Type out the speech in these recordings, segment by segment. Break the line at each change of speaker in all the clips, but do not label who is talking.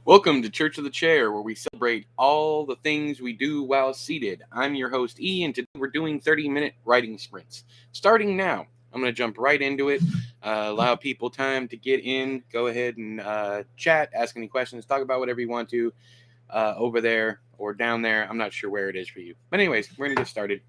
Welcome to Church of the Chair, where we celebrate all the things we do while seated. I'm your host, E, and today we're doing 30-minute writing sprints. Starting now, I'm going to jump right into it, allow people time to get in, go ahead and chat, ask any questions, talk about whatever you want to over there or down there. I'm not sure where it is for you. But anyways, we're going to get started.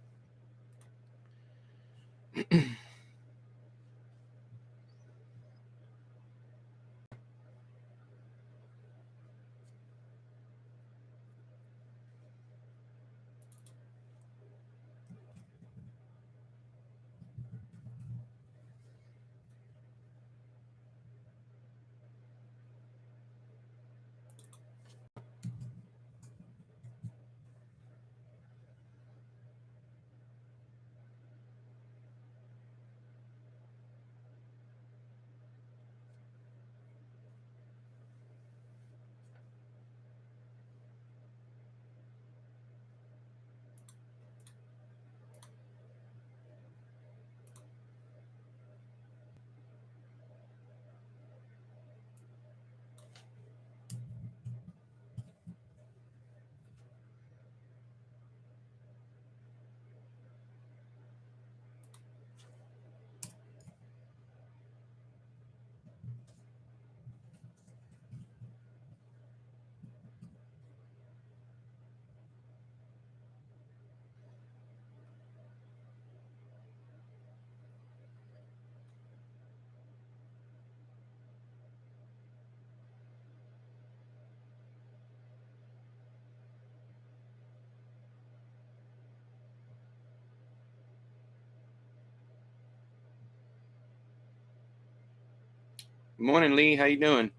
Morning, Lee. How you doing?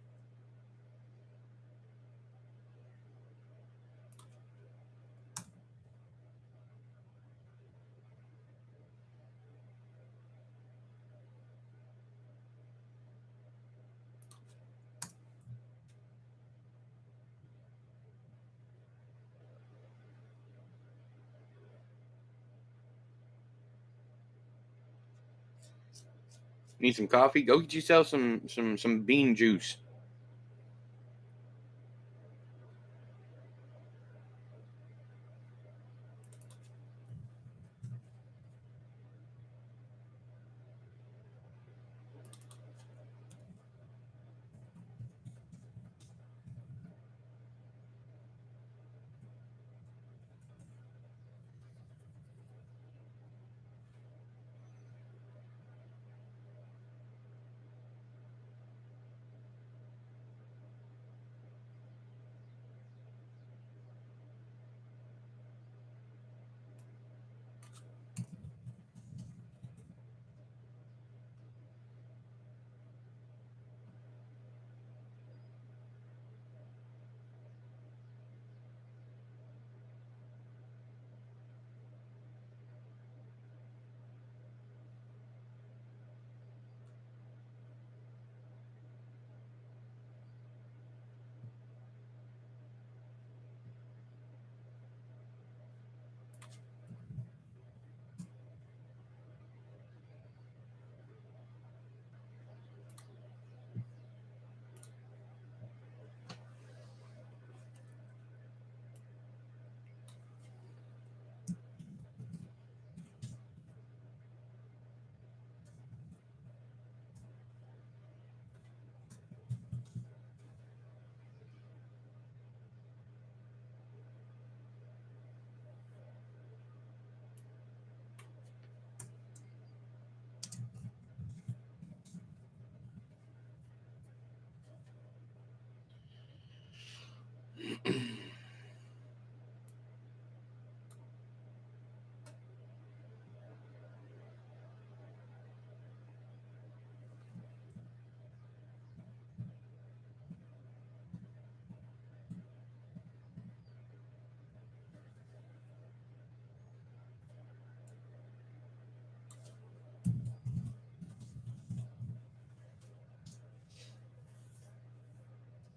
Need some coffee? Go get yourself some bean juice.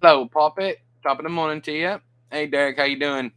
Hello, Poppet. Top of the morning to you. Hey, Derek, how you doing?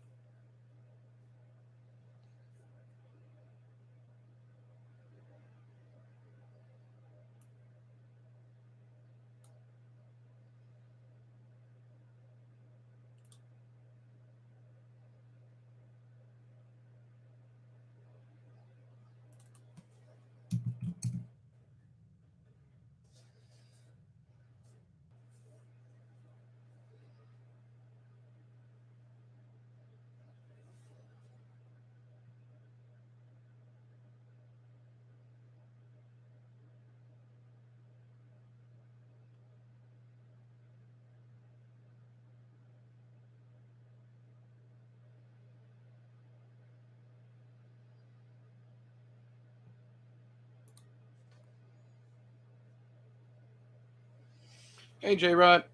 Hey, J Rod.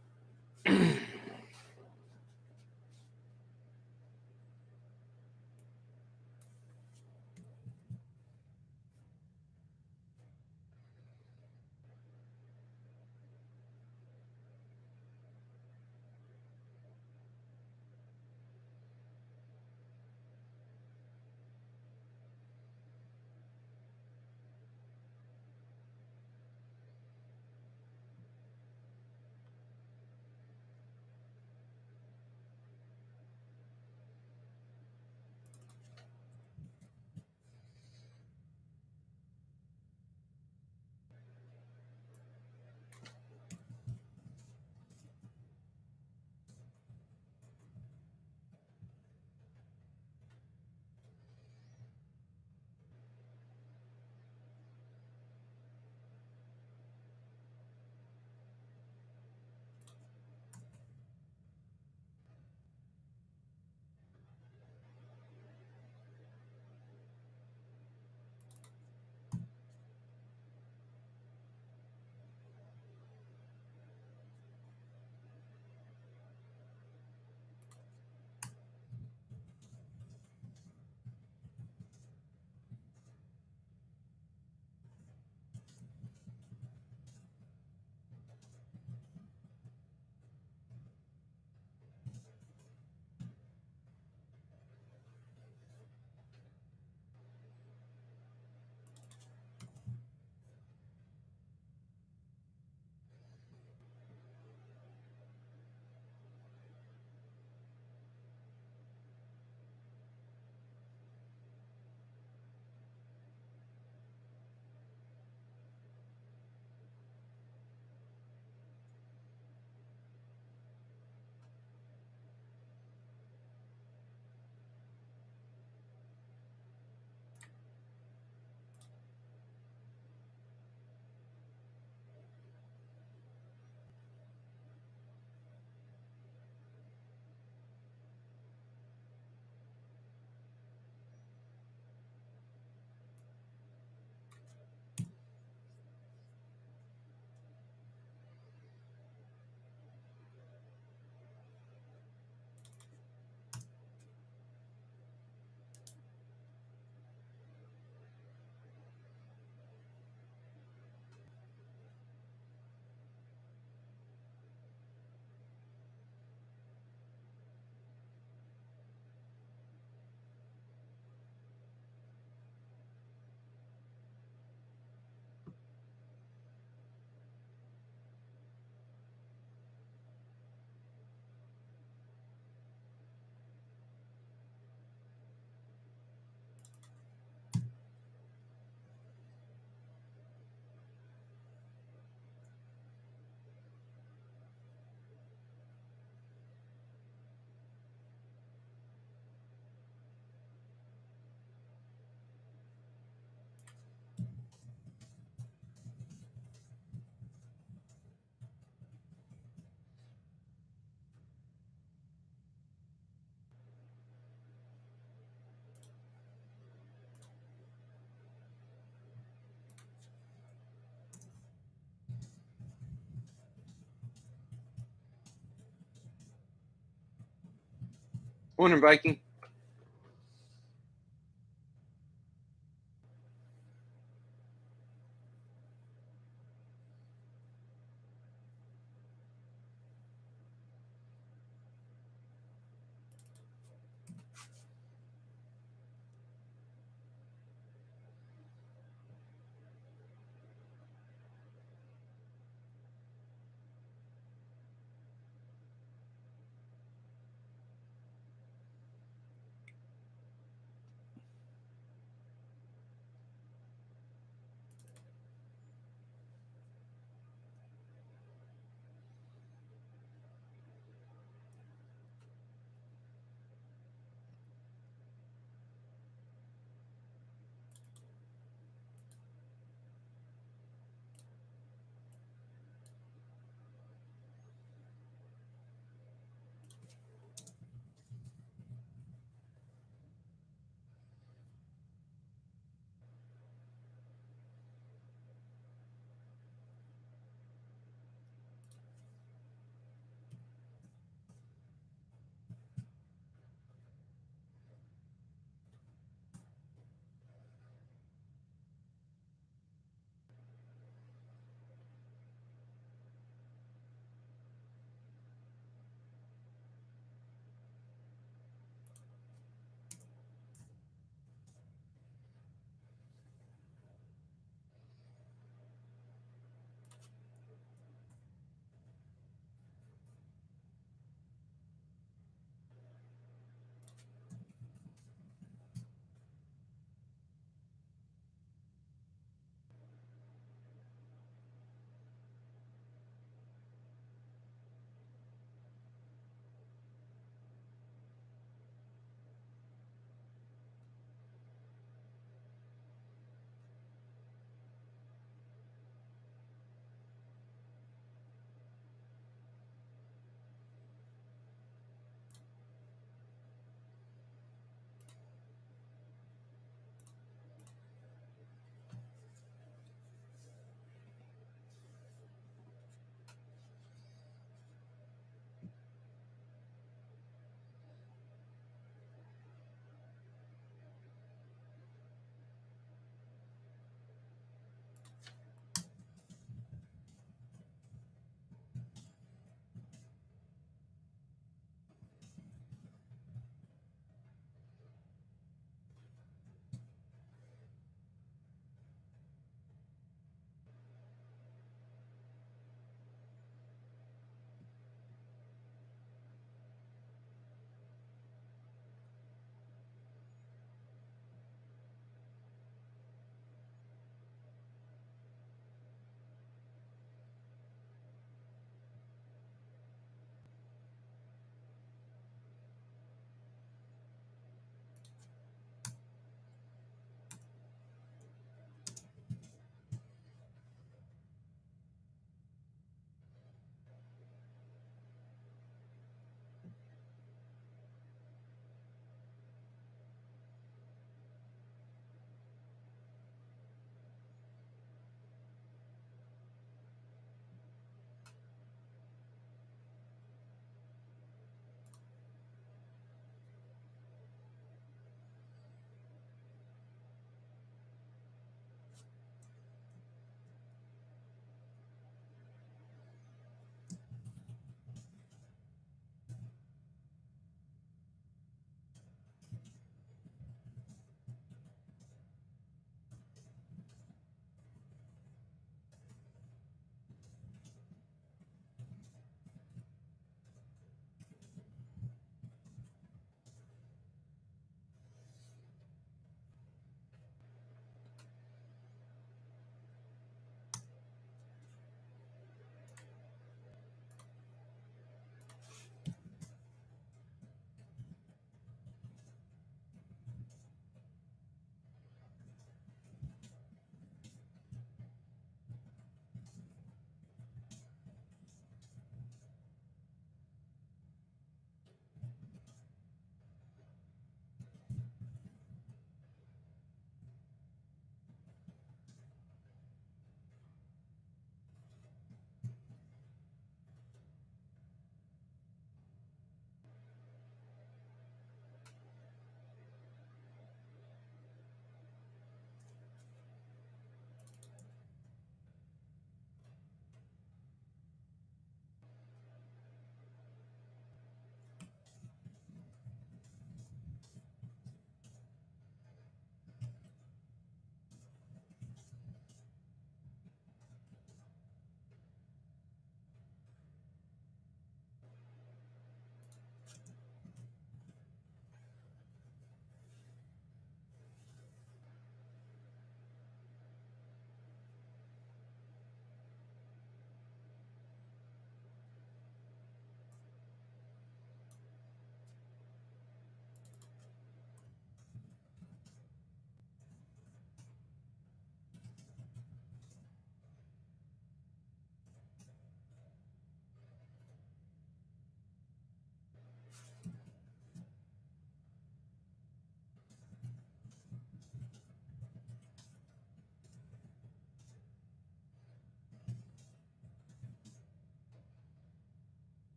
Morning, Viking.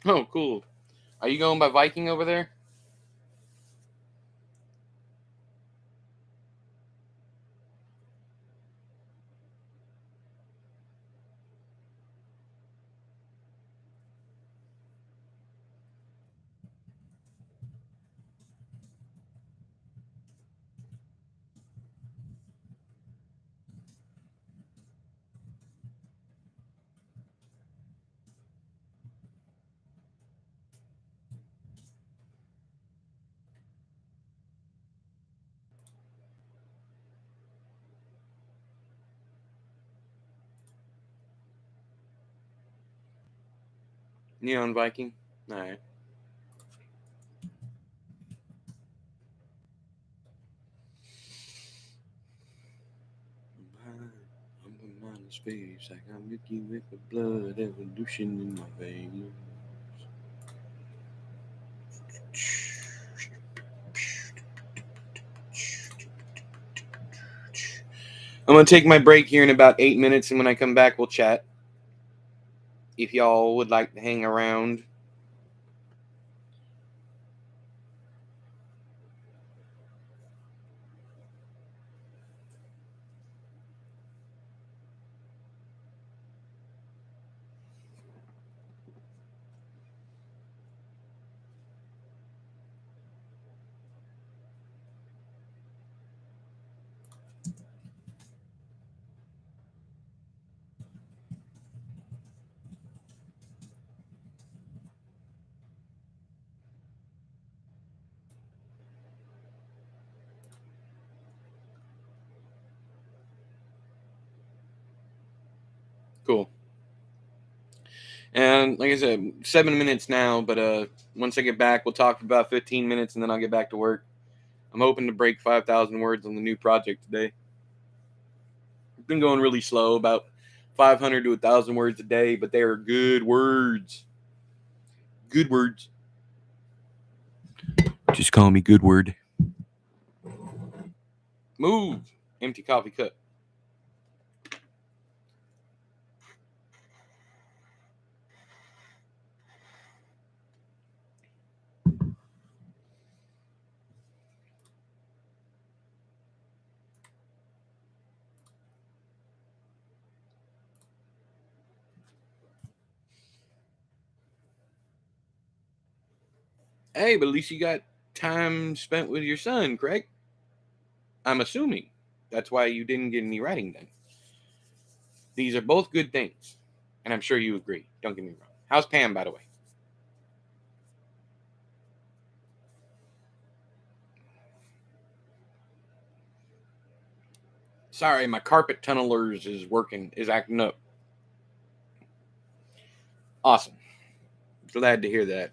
Oh, cool. Are you going by Viking over there? Neon Viking? Alright. I'm a mind of space. I got Mickey with the blood evolution in my veins. I'm gonna take my break here in about 8 minutes, and when I come back, we'll chat. If y'all would like to hang around. Cool. And like I said, 7 minutes now, but once I get back, we'll talk for about 15 minutes, and then I'll get back to work. I'm hoping to break 5,000 words on the new project today. It's been going really slow, about 500 to 1,000 words a day, but they are good words. Good words. Just call me Good Word. Move. Empty coffee cup. Hey, but at least you got time spent with your son, correct? I'm assuming. That's why you didn't get any writing done. These are both good things. And I'm sure you agree. Don't get me wrong. How's Pam, by the way? Sorry, my carpet tunnelers is acting up. Awesome. Glad to hear that.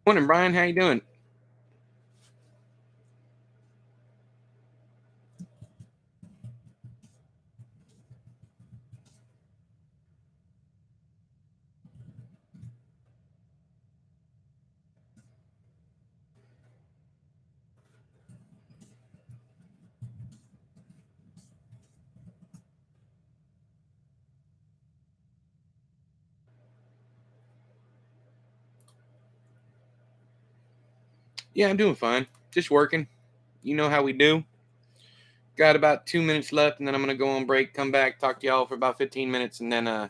Morning, Brian. How you doing? Yeah, I'm doing fine. Just working. You know how we do. Got about 2 minutes left, and then I'm gonna go on break, come back, talk to y'all for about 15 minutes, and then I'll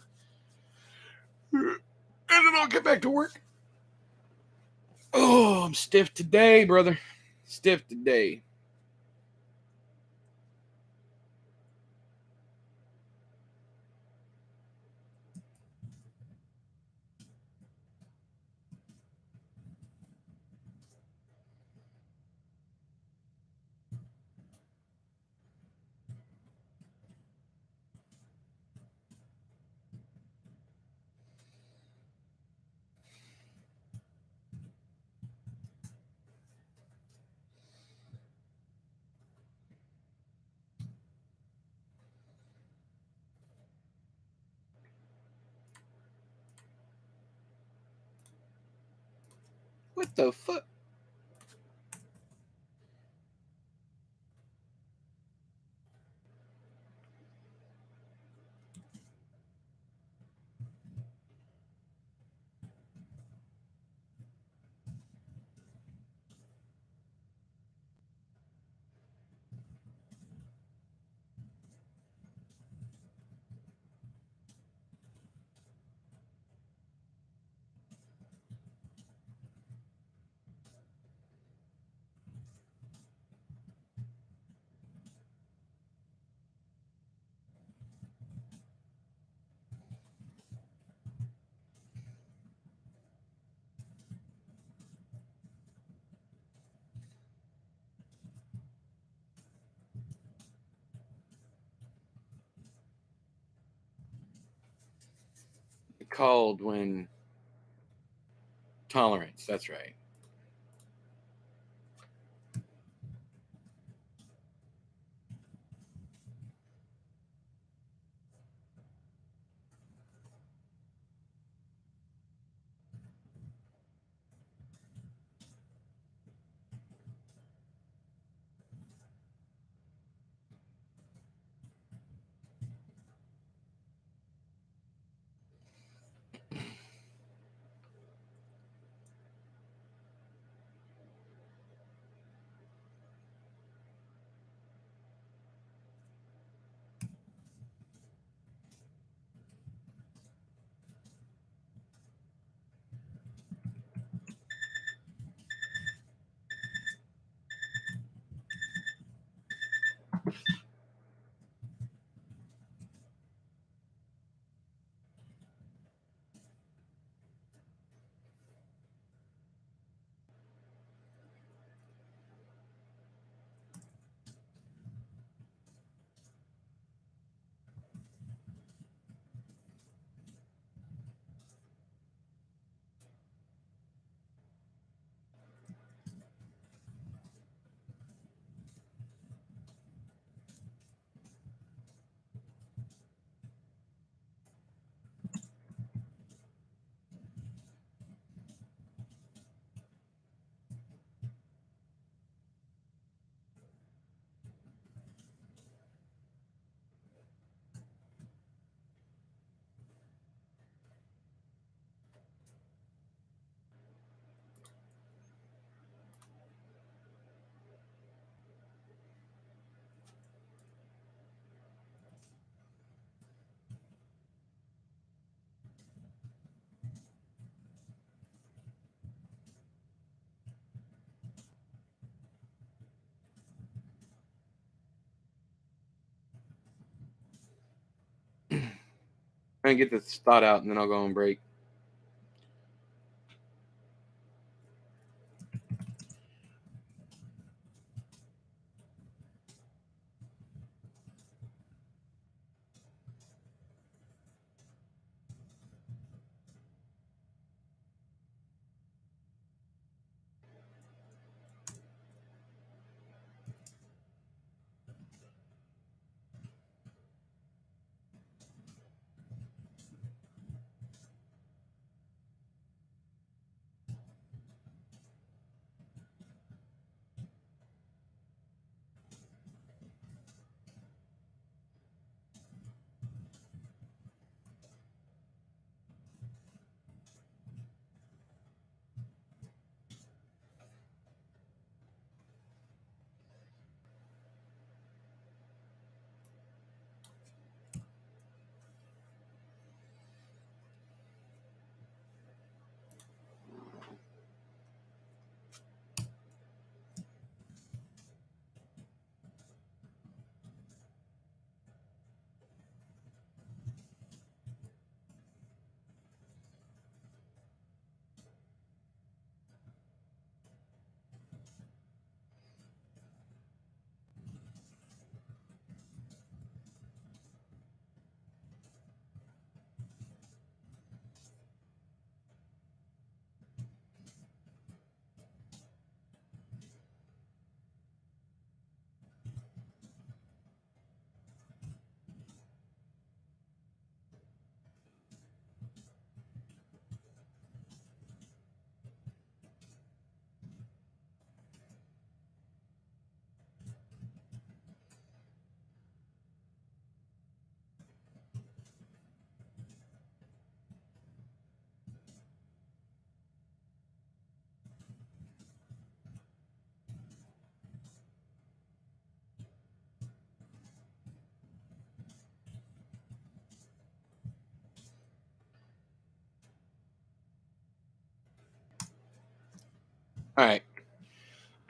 get back to work. Oh, I'm stiff today, brother. Stiff today. What the fuck? Called when tolerance. That's right. I'm gonna get this thought out, and then I'll go on break.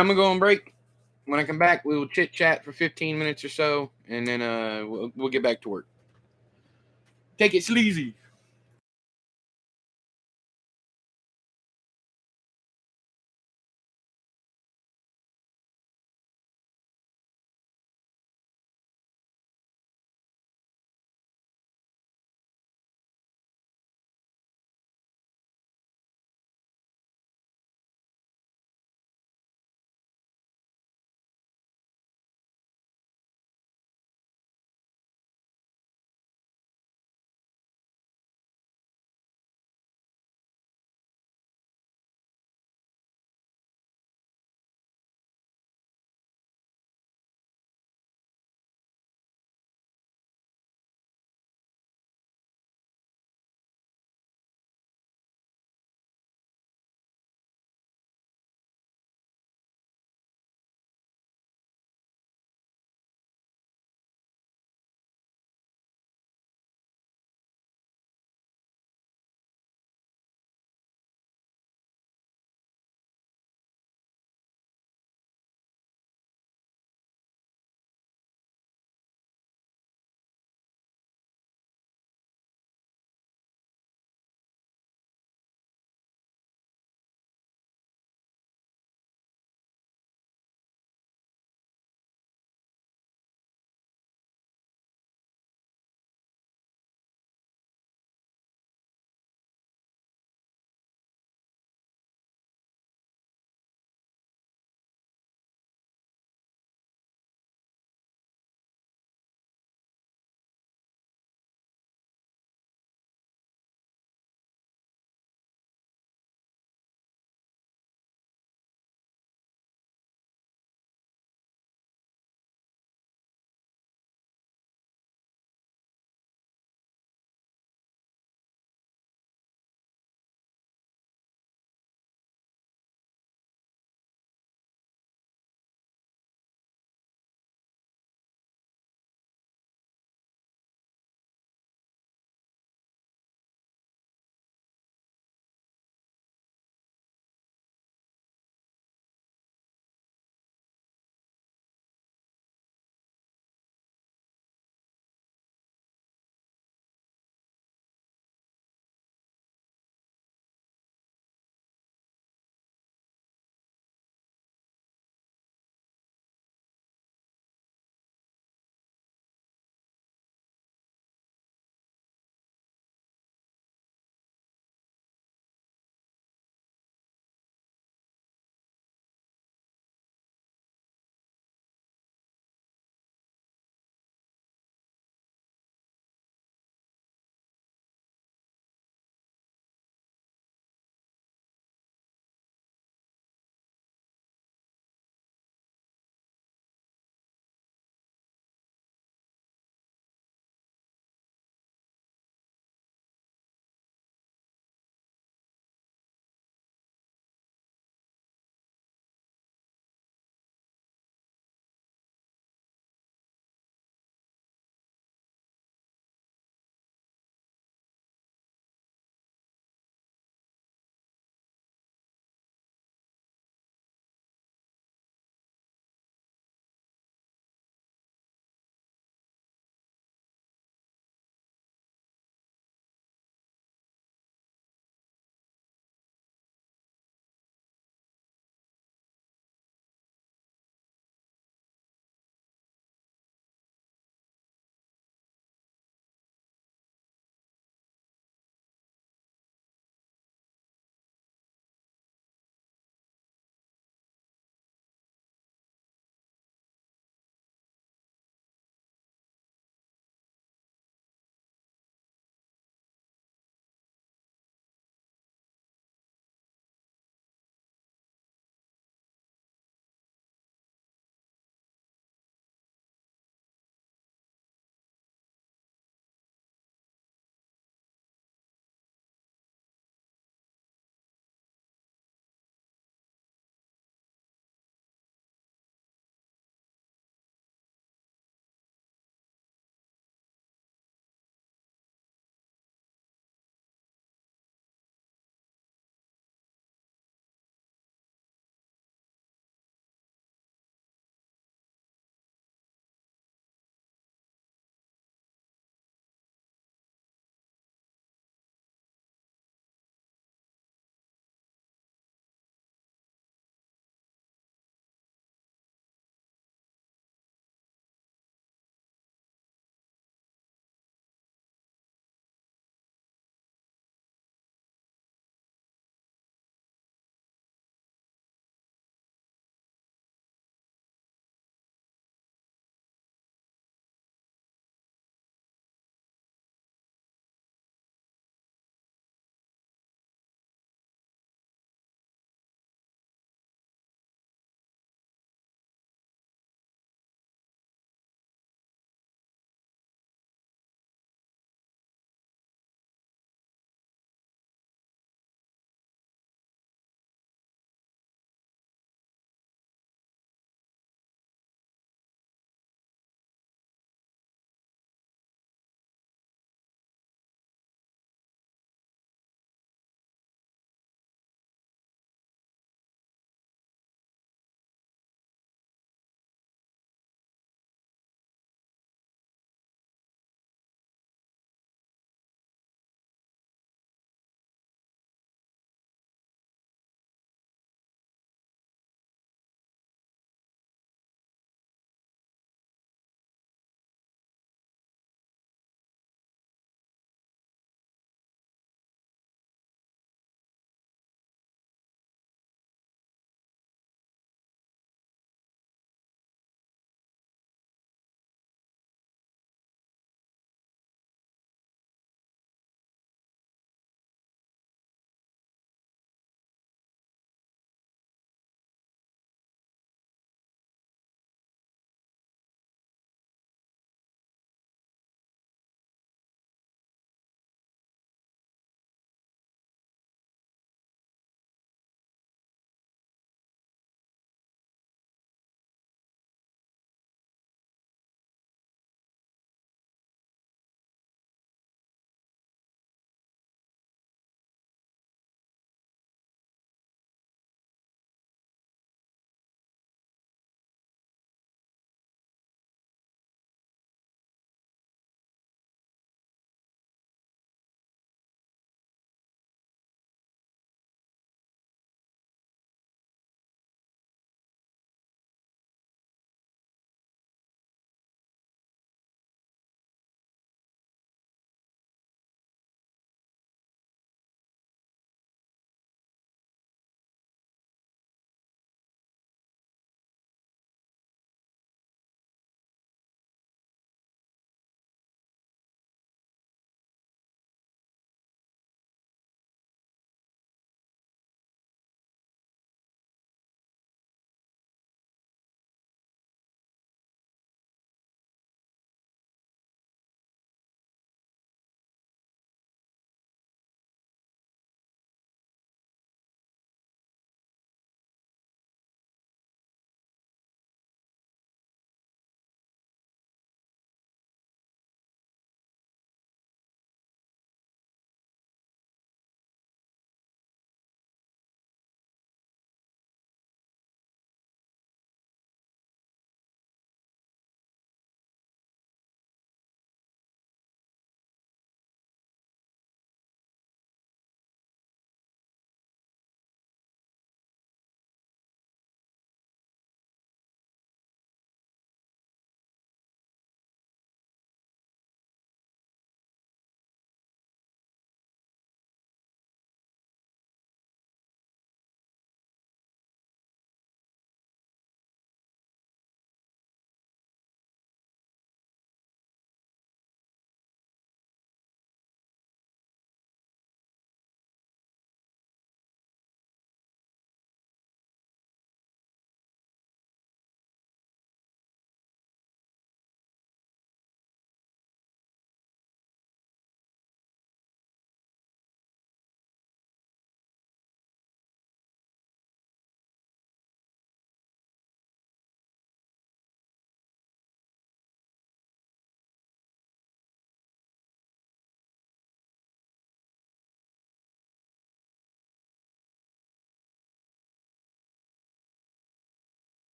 I'm gonna go on break. When I come back, we will chit chat for 15 minutes or so, and then we'll get back to work. Take it sleazy.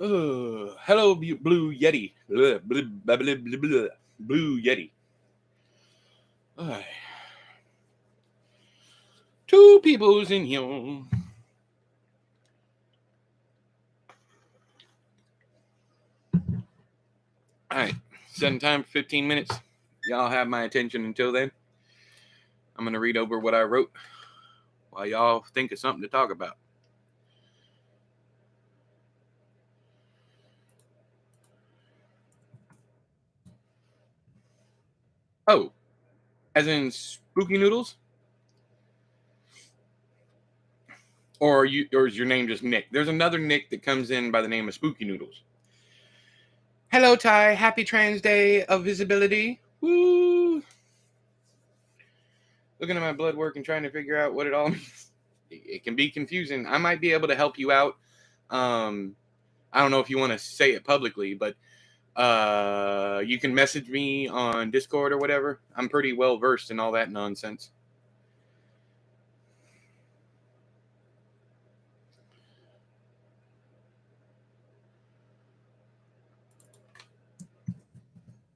Hello, Blue Yeti. Blue Yeti. Two people's in here. All right, setting time for 15 minutes. Y'all have my attention until then. I'm going to read over what I wrote while y'all think of something to talk about. Oh, as in Spooky Noodles? Or is your name just Nick? There's another Nick that comes in by the name of Spooky Noodles. Hello, Ty. Happy Trans Day of Visibility. Woo! Looking at my blood work and trying to figure out what it all means. It can be confusing. I might be able to help you out. I don't know if you want to say it publicly, but you can message me on Discord or whatever. I'm pretty well versed in all that nonsense.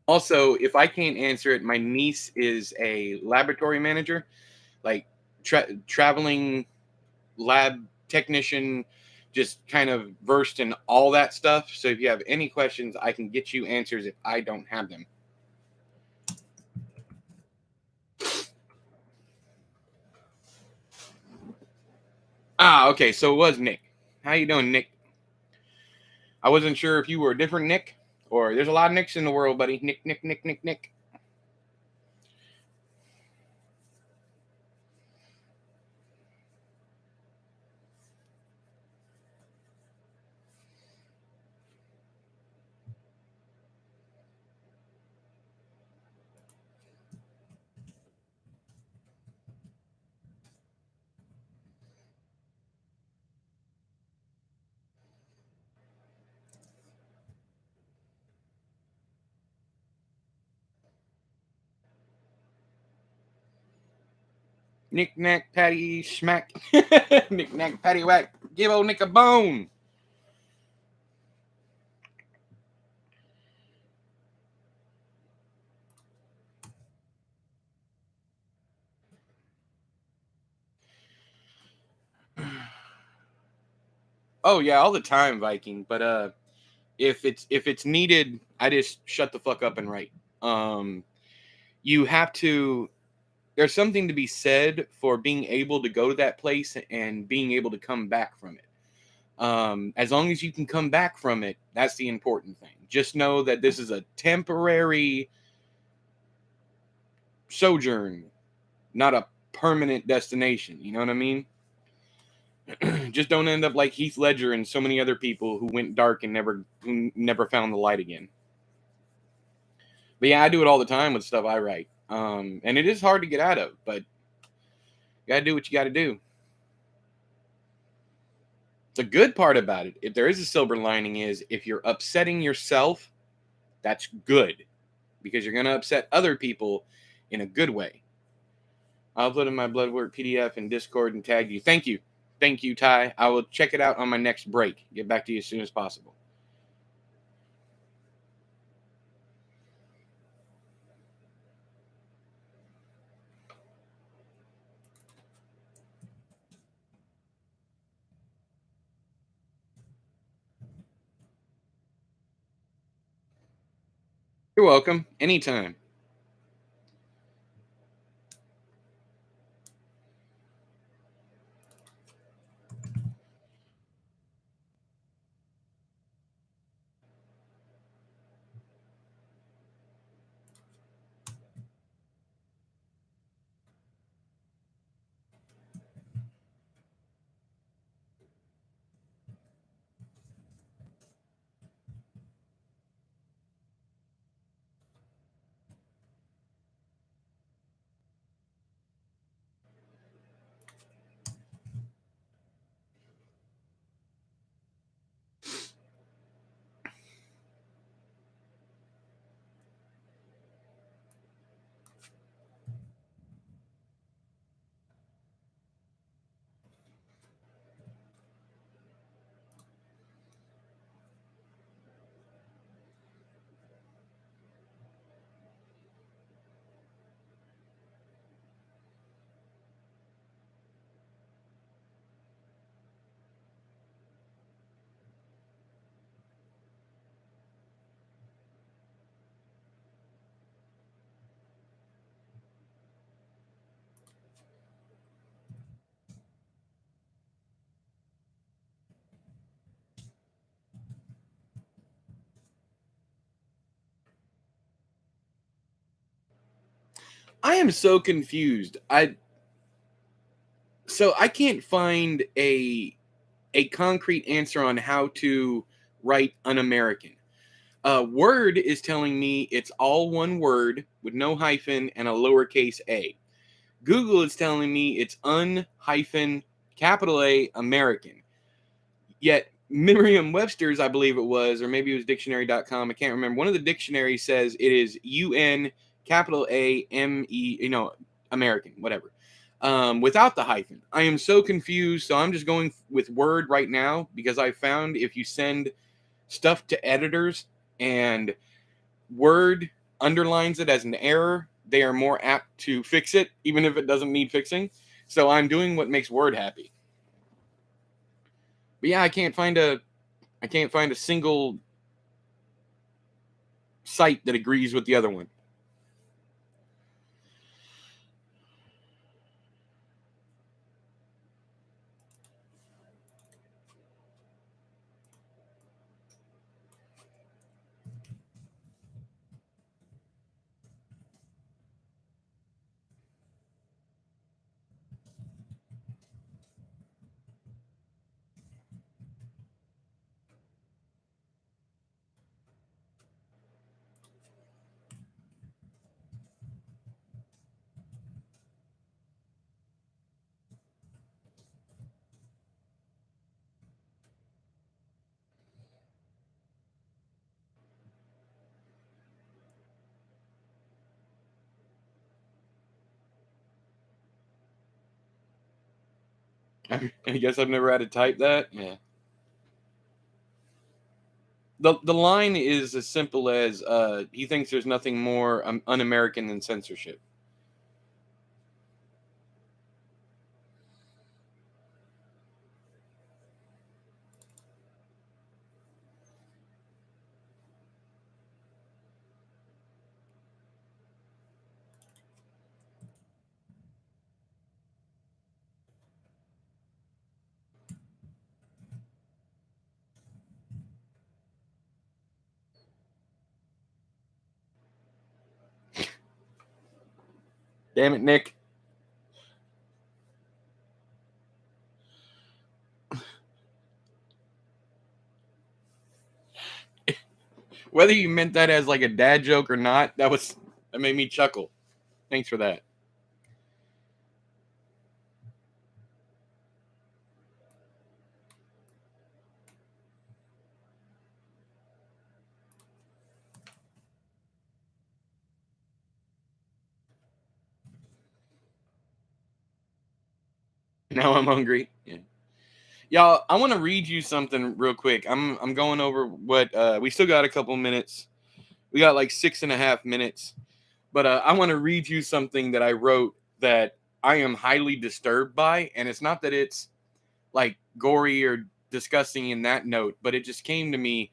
Also, if I can't answer it, my niece is a laboratory manager, like traveling lab technician, just kind of versed in all that stuff. So if you have any questions, I can get you answers if I don't have them. Okay, so it was Nick. How you doing, Nick? I wasn't sure if you were a different Nick, or there's a lot of Nicks in the world, buddy. Nick. Nick Nack Patty Smack. Nick Nack Patty Whack. Give old Nick a bone. Oh yeah, all the time, Viking. But if it's needed, I just shut the fuck up and write. You have to. There's something to be said for being able to go to that place and being able to come back from it. As long as you can come back from it, that's the important thing. Just know that this is a temporary sojourn, not a permanent destination. You know what I mean? Just don't end up like Heath Ledger and so many other people who went dark and never found the light again. But yeah, I do it all the time with stuff I write. And it is hard to get out of, but you gotta do what you gotta do. The good part about it, if there is a silver lining, is if you're upsetting yourself, that's good, because you're gonna upset other people in a good way. I'll put in my blood work PDF in Discord and tag you. Thank you, Ty. I will check it out on my next break. Get back to you as soon as possible. You're welcome. Anytime. I am so confused. I can't find a concrete answer on how to write un-American. Word is telling me it's all one word with no hyphen and a lowercase a. Google is telling me it's un-hyphen capital A American. Yet Merriam-Webster's, I believe it was, or maybe it was dictionary.com, I can't remember. One of the dictionaries says it is UN capital A M E, American, whatever. Without the hyphen. I am so confused, so I'm just going with Word right now because I found if you send stuff to editors and Word underlines it as an error, they are more apt to fix it, even if it doesn't need fixing. So I'm doing what makes Word happy. But yeah, I can't find a single site that agrees with the other one. I guess I've never had to type that. Yeah. The line is as simple as he thinks there's nothing more un-American than censorship. Damn it, Nick. Whether you meant that as like a dad joke or not, that made me chuckle. Thanks for that. Now I'm hungry. Yeah. Y'all, I want to read you something real quick. I'm going over what we still got a couple minutes. We got like 6.5 minutes. But I want to read you something that I wrote that I am highly disturbed by. And it's not that it's like gory or disgusting in that note, but it just came to me.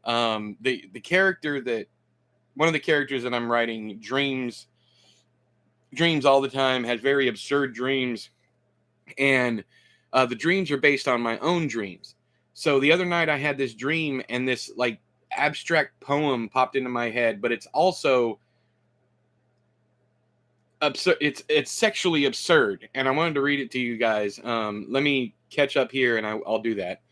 The character that one of the characters that I'm writing dreams all the time, has very absurd dreams, and the dreams are based on my own dreams. So the other night I had this dream, and this like abstract poem popped into my head, but it's also absurd. It's sexually absurd, and I wanted to read it to you guys. Let me catch up here, and I'll do that.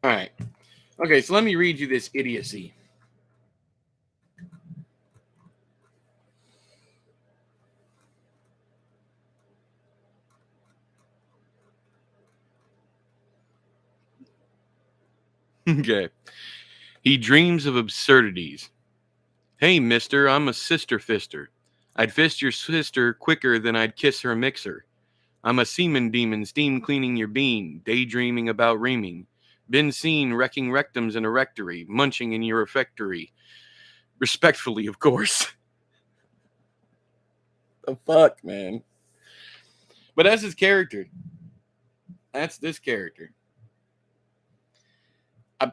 All right. Okay, so let me read you this idiocy. Okay. He dreams of absurdities. Hey, mister, I'm a sister fister. I'd fist your sister quicker than I'd kiss her mixer. I'm a semen demon, steam cleaning your bean, daydreaming about reaming. Been seen wrecking rectums in a rectory, munching in your refectory. Respectfully, of course. The fuck, man. But that's his character. That's this character. I'm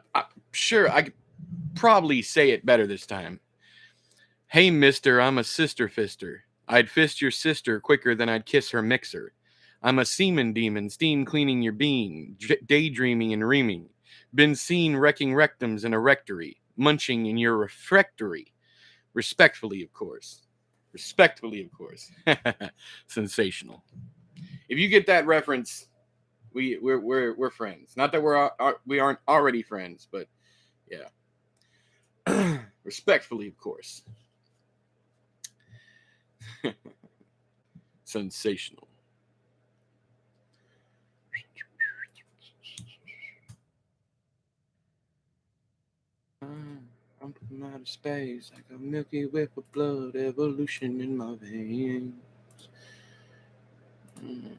sure I could probably say it better this time. Hey, mister, I'm a sister fister. I'd fist your sister quicker than I'd kiss her mixer. I'm a semen demon, steam cleaning your bean, daydreaming and reaming. Been seen wrecking rectums in a rectory, munching in your refectory. Respectfully, of course. Respectfully, of course. Sensational. If you get that reference, we're friends. Not that we aren't already friends, but yeah. Respectfully, of course. Sensational. I'm from outer space. I got Milky Way for blood, evolution in my veins.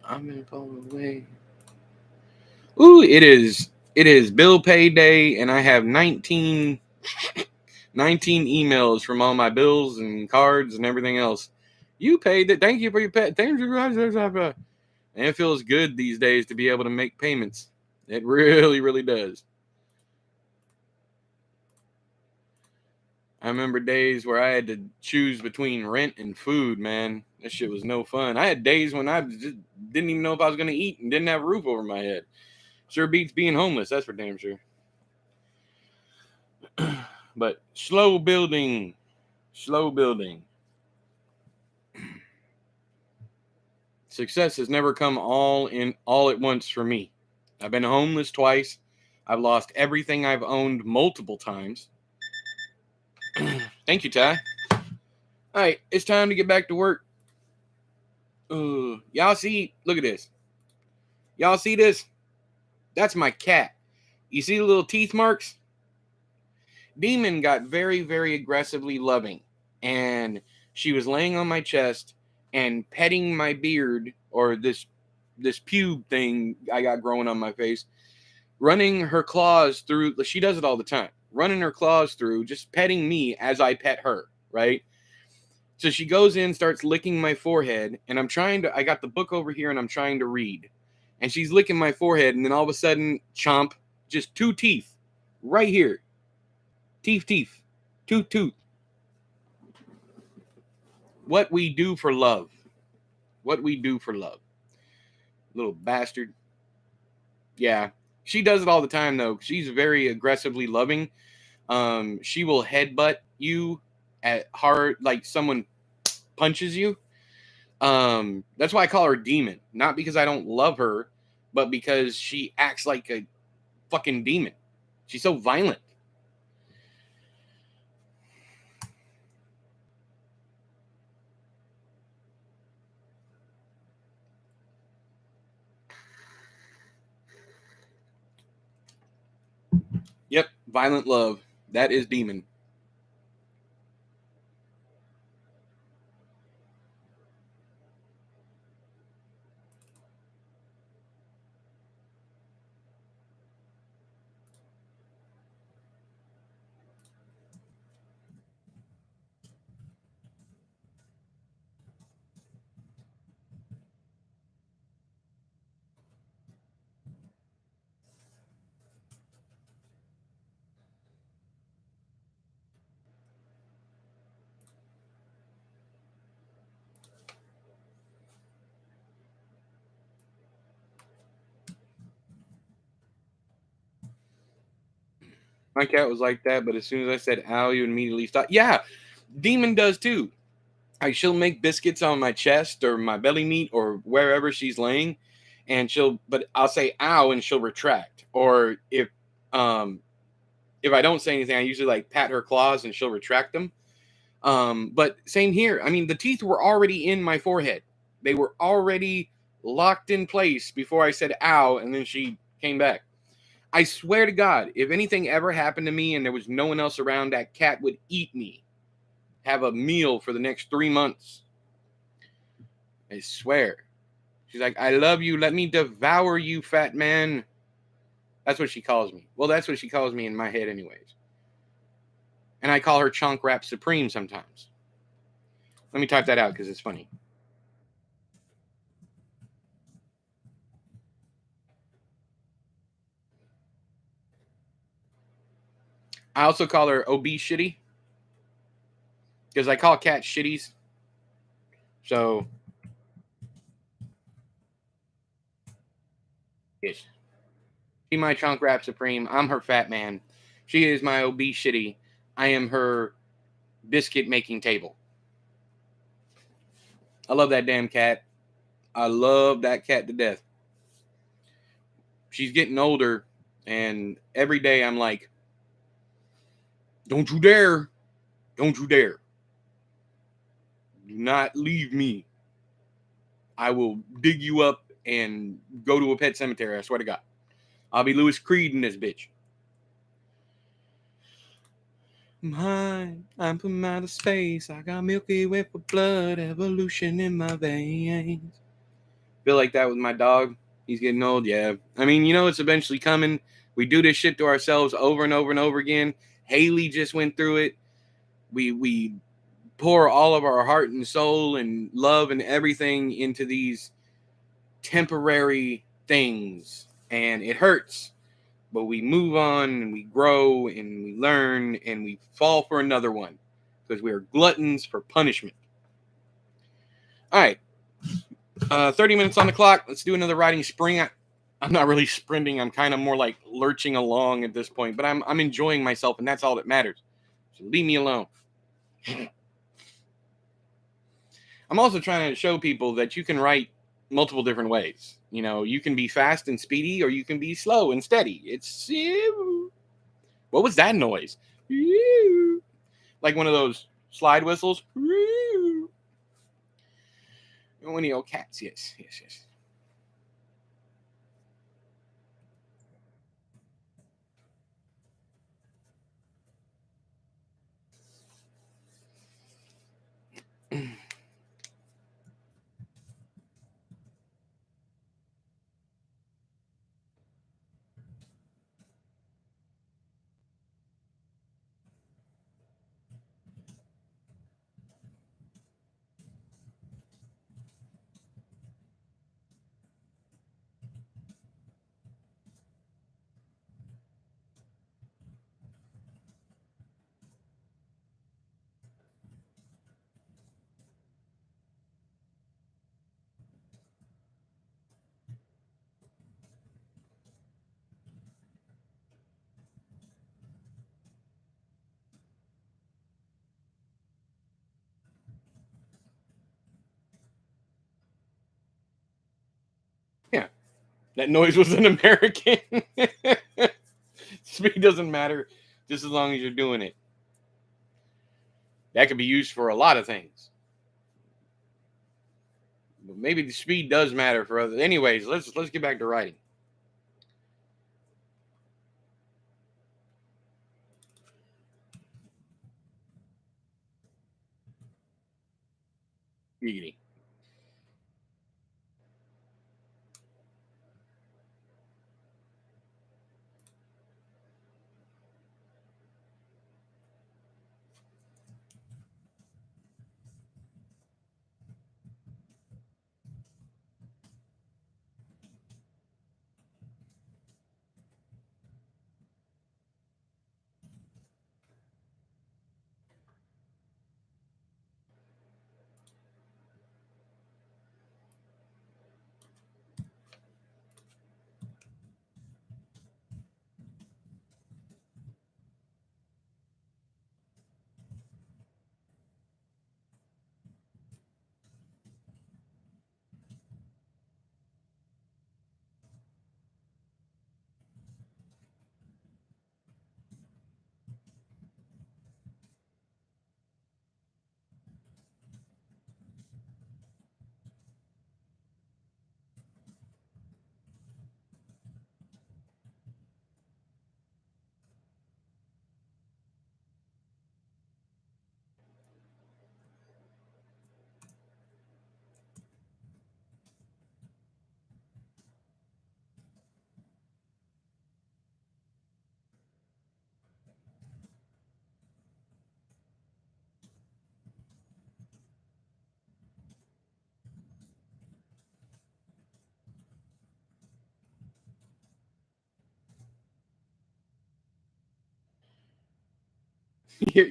I'm in far away. Ooh, it is. It is bill pay day, and I have 19 emails from all my bills and cards and everything else. You paid it. Thank you for your pay. Thank you. And it feels good these days to be able to make payments. It really, really does. I remember days where I had to choose between rent and food, man. That shit was no fun. I had days when I just didn't even know if I was going to eat and didn't have a roof over my head. Sure beats being homeless, that's for damn sure. But slow building. Success has never come all at once for me. I've been homeless twice. I've lost everything I've owned multiple times. Thank you, Ty. All right, it's time to get back to work. Y'all see? Look at this. Y'all see this? That's my cat. You see the little teeth marks? Demon got very, very aggressively loving, and she was laying on my chest and petting my beard, or this pube thing I got growing on my face, running her claws through. She does it all the time, running her claws through, just petting me as I pet her, right? So she goes in, starts licking my forehead, and I got the book over here and I'm trying to read. And she's licking my forehead, and then all of a sudden, chomp, just two teeth right here. Teeth. Tooth. What we do for love. Little bastard. Yeah. She does it all the time, though. She's very aggressively loving. She will headbutt you at hard, like someone punches you. That's why I call her demon. Not because I don't love her, but because she acts like a fucking demon. She's so violent. Yep, violent love. That is demon. My cat was like that, but as soon as I said ow, you immediately stop. Yeah, demon does too. She'll make biscuits on my chest or my belly meat or wherever she's laying, and but I'll say ow and she'll retract. Or if If I don't say anything, I usually like pat her claws and she'll retract them. But same here. I mean, the teeth were already in my forehead. They were already locked in place before I said ow, and then she came back. I swear to God, if anything ever happened to me and there was no one else around, that cat would eat me. Have a meal for the next 3 months. I swear. She's like, I love you. Let me devour you, fat man. That's what she calls me. Well, that's what she calls me in my head, anyways. And I call her Chonk Wrap Supreme sometimes. Let me type that out because it's funny. I also call her obese shitty because I call cats shitties. So, yes. She's my Chonk Wrap Supreme. I'm her fat man. She is my obese shitty. I am her biscuit making table. I love that damn cat. I love that cat to death. She's getting older, and every day I'm like, don't you dare. Don't you dare. Do not leave me. I will dig you up and go to a pet cemetery. I swear to God. I'll be Lewis Creed in this bitch. I'm from outer space. I got Milky Way for blood, evolution in my veins. Feel like that with my dog. He's getting old, yeah. I mean, you know, it's eventually coming. We do this shit to ourselves over and over and over again. Haley just went through it. We pour all of our heart and soul and love and everything into these temporary things, and it hurts. But we move on and we grow and we learn and we fall for another one because we are gluttons for punishment. All right. 30 minutes on the clock. Let's do another riding spring. I'm not really sprinting. I'm kind of more like lurching along at this point, but I'm enjoying myself, and that's all that matters. So leave me alone. I'm also trying to show people that you can write multiple different ways. You know, you can be fast and speedy, or you can be slow and steady. It's what was that noise? Like one of those slide whistles. One of your cats. Yes, yes, yes. Yeah, that noise was an American. Speed doesn't matter, just as long as you're doing it. That could be used for a lot of things. But maybe the speed does matter for others. Anyways, let's get back to writing. Giggity.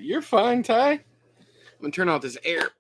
You're fine, Ty. I'm gonna turn off this air.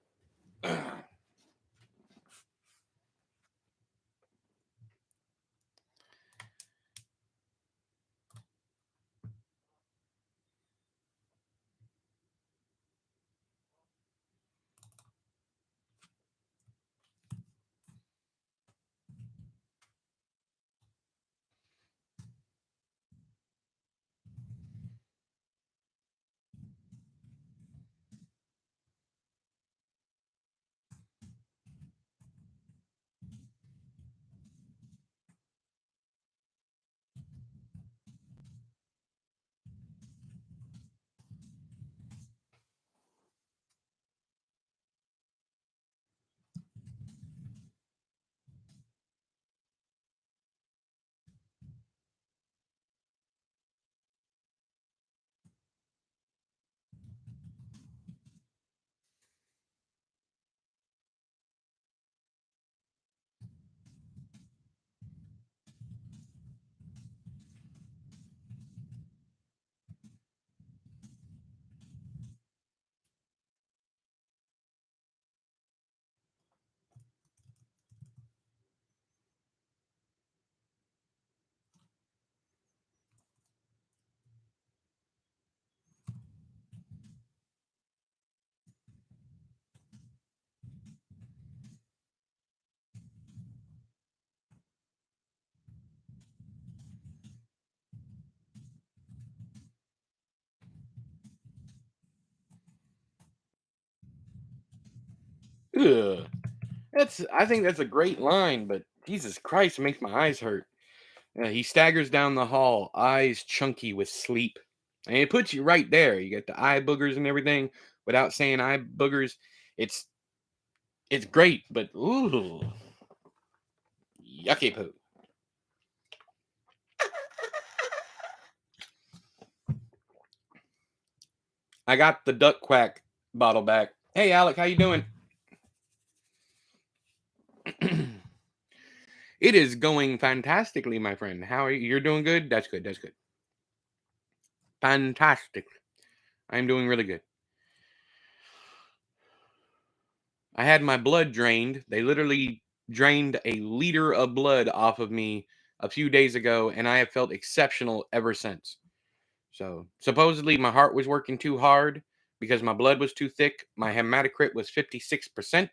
Ugh. I think that's a great line, but Jesus Christ, it makes my eyes hurt. He staggers down the hall, eyes chunky with sleep. And it puts you right there. You get the eye boogers and everything without saying eye boogers. It's it's great, but ooh, yucky poo. I got the duck quack bottle back. Hey Alec, how you doing? It is going fantastically, my friend. How are you? You're doing good? That's good. That's good. Fantastic. I'm doing really good. I had my blood drained. They literally drained a liter of blood off of me a few days ago, and I have felt exceptional ever since. So, supposedly, my heart was working too hard because my blood was too thick. My hematocrit was 56%.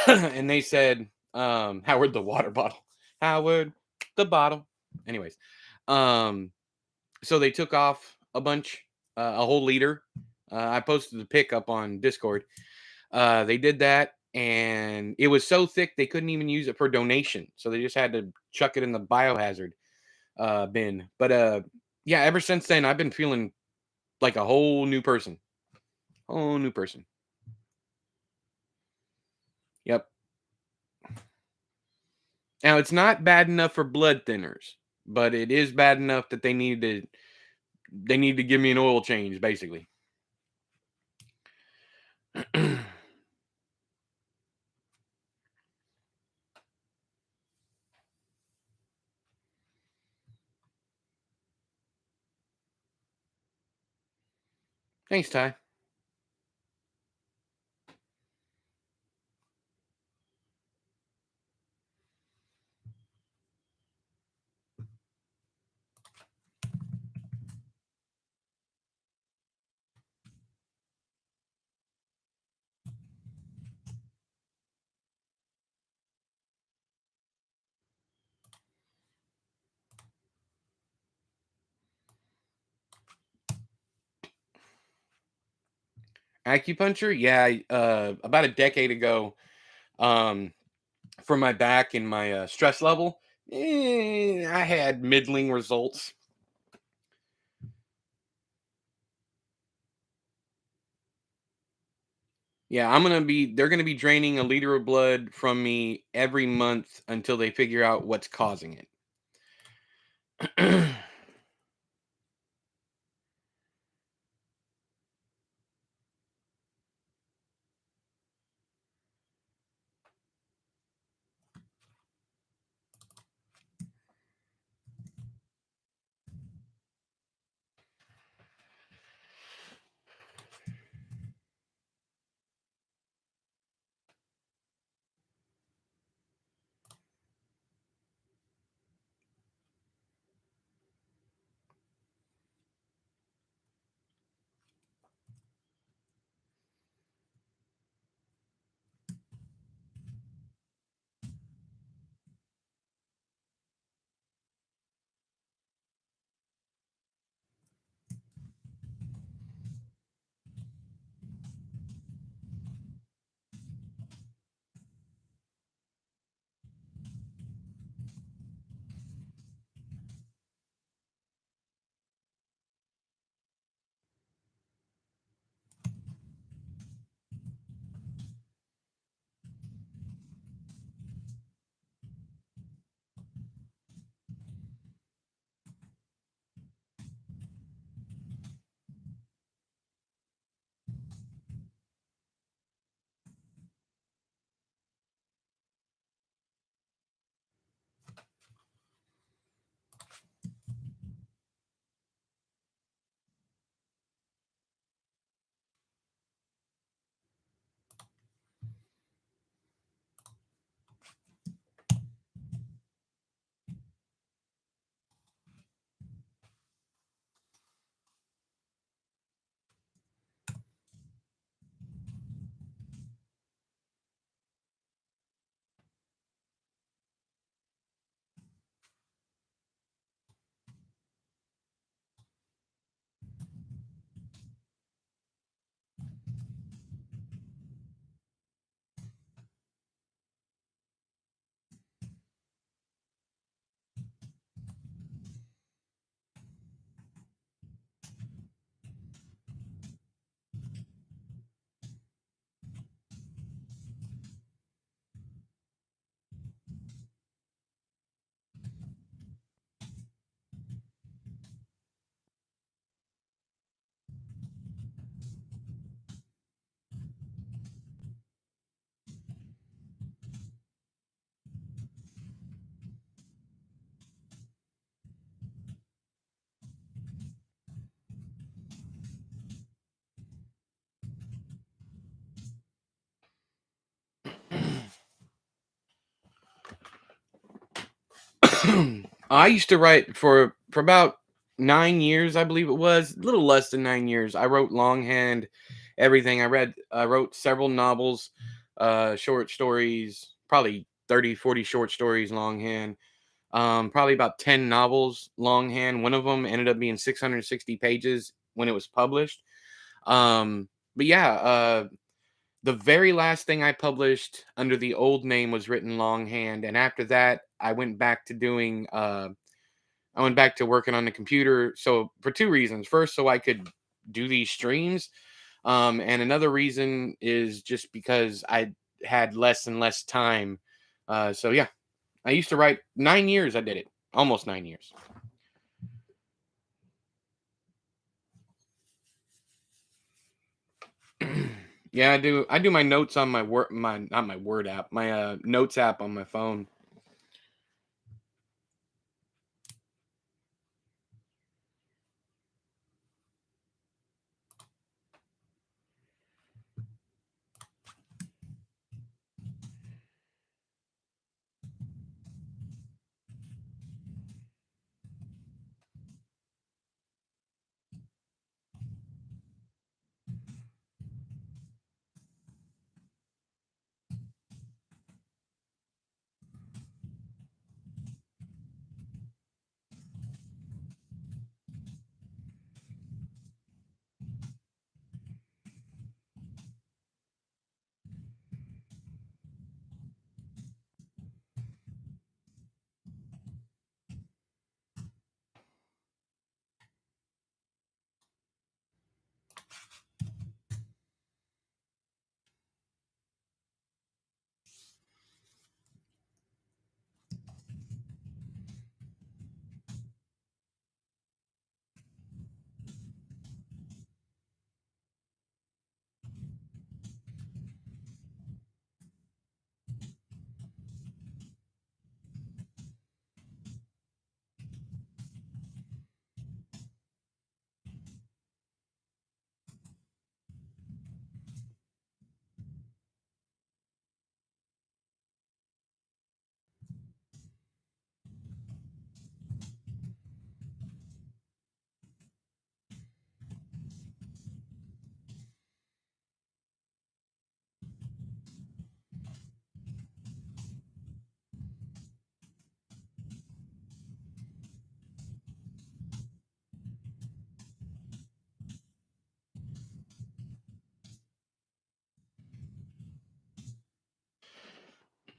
And they said, Howard, the water bottle. Howard, the bottle. Anyways, so they took off a bunch, a whole liter. I posted the pic up on Discord. They did that, and it was so thick they couldn't even use it for donation, so they just had to chuck it in the biohazard bin. But yeah, ever since then, I've been feeling like a whole new person. Whole new person. Yep. Now it's not bad enough for blood thinners, but it is bad enough that they need to give me an oil change, basically. Thanks, Ty. Acupuncture, yeah, about a decade ago, um, for my back and my stress level, I had middling results. Yeah, they're gonna be draining a liter of blood from me every month until they figure out what's causing it. I used to write for about 9 years, I believe it was, a little less than 9 years. I wrote longhand everything. I wrote several novels, short stories, probably 30, 40 short stories longhand. Probably about 10 novels longhand. One of them ended up being 660 pages when it was published. But yeah, the very last thing I published under the old name was written longhand, and after that, I went back to working on the computer. So for two reasons. First, so I could do these streams, and another reason is just because I had less and less time. So yeah, I used to write 9 years. I did it almost 9 years. Yeah, I do. I do my notes on my word, my not my word app, my notes app on my phone.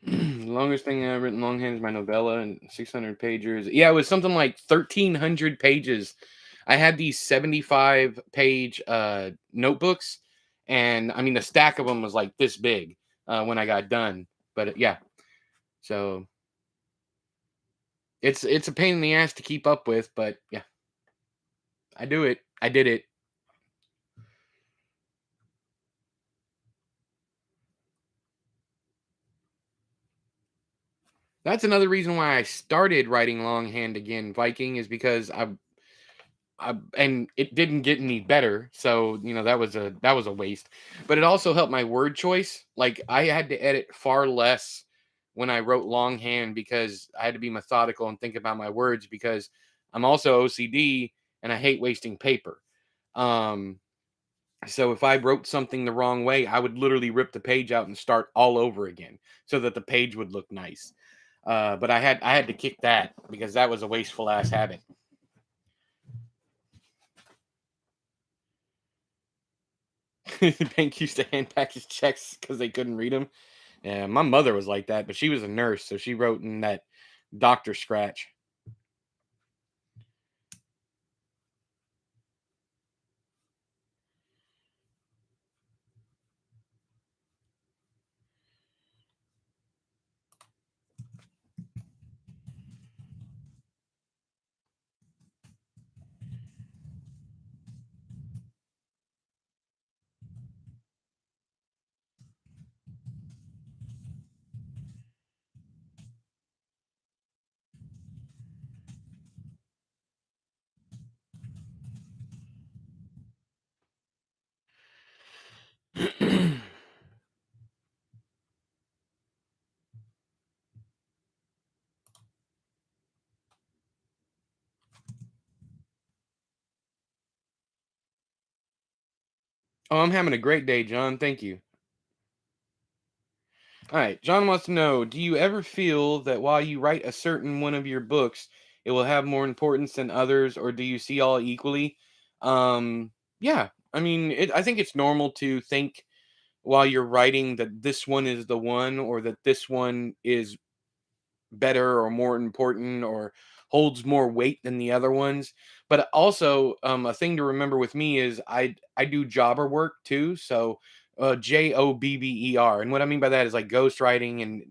The longest thing I've written longhand is my novella and 600 pages. Yeah, it was something like 1,300 pages. I had these 75 page notebooks, and I mean, the stack of them was like this big when I got done. But yeah, so it's a pain in the ass to keep up with, but yeah, I do it. I did it. That's another reason why I started writing longhand again, Viking, is because and it didn't get any better. So, that was a waste. But it also helped my word choice. Like I had to edit far less when I wrote longhand because I had to be methodical and think about my words because I'm also OCD and I hate wasting paper. Um so if I wrote something the wrong way, I would literally rip the page out and start all over again so that the page would look nice. But I had to kick that because that was a wasteful ass habit. Bank used to hand package checks because they couldn't read them. Yeah, my mother was like that, but she was a nurse, so she wrote in that doctor scratch. Oh, I'm having a great day, John. Thank you. All right. John wants to know, do you ever feel that while you write a certain one of your books, it will have more importance than others, or do you see all equally? Um, yeah. I mean, I think it's normal to think while you're writing that this one is the one, or that this one is better or more important or holds more weight than the other ones. But also, a thing to remember with me is I do jobber work too. So jobber, and what I mean by that is like ghostwriting and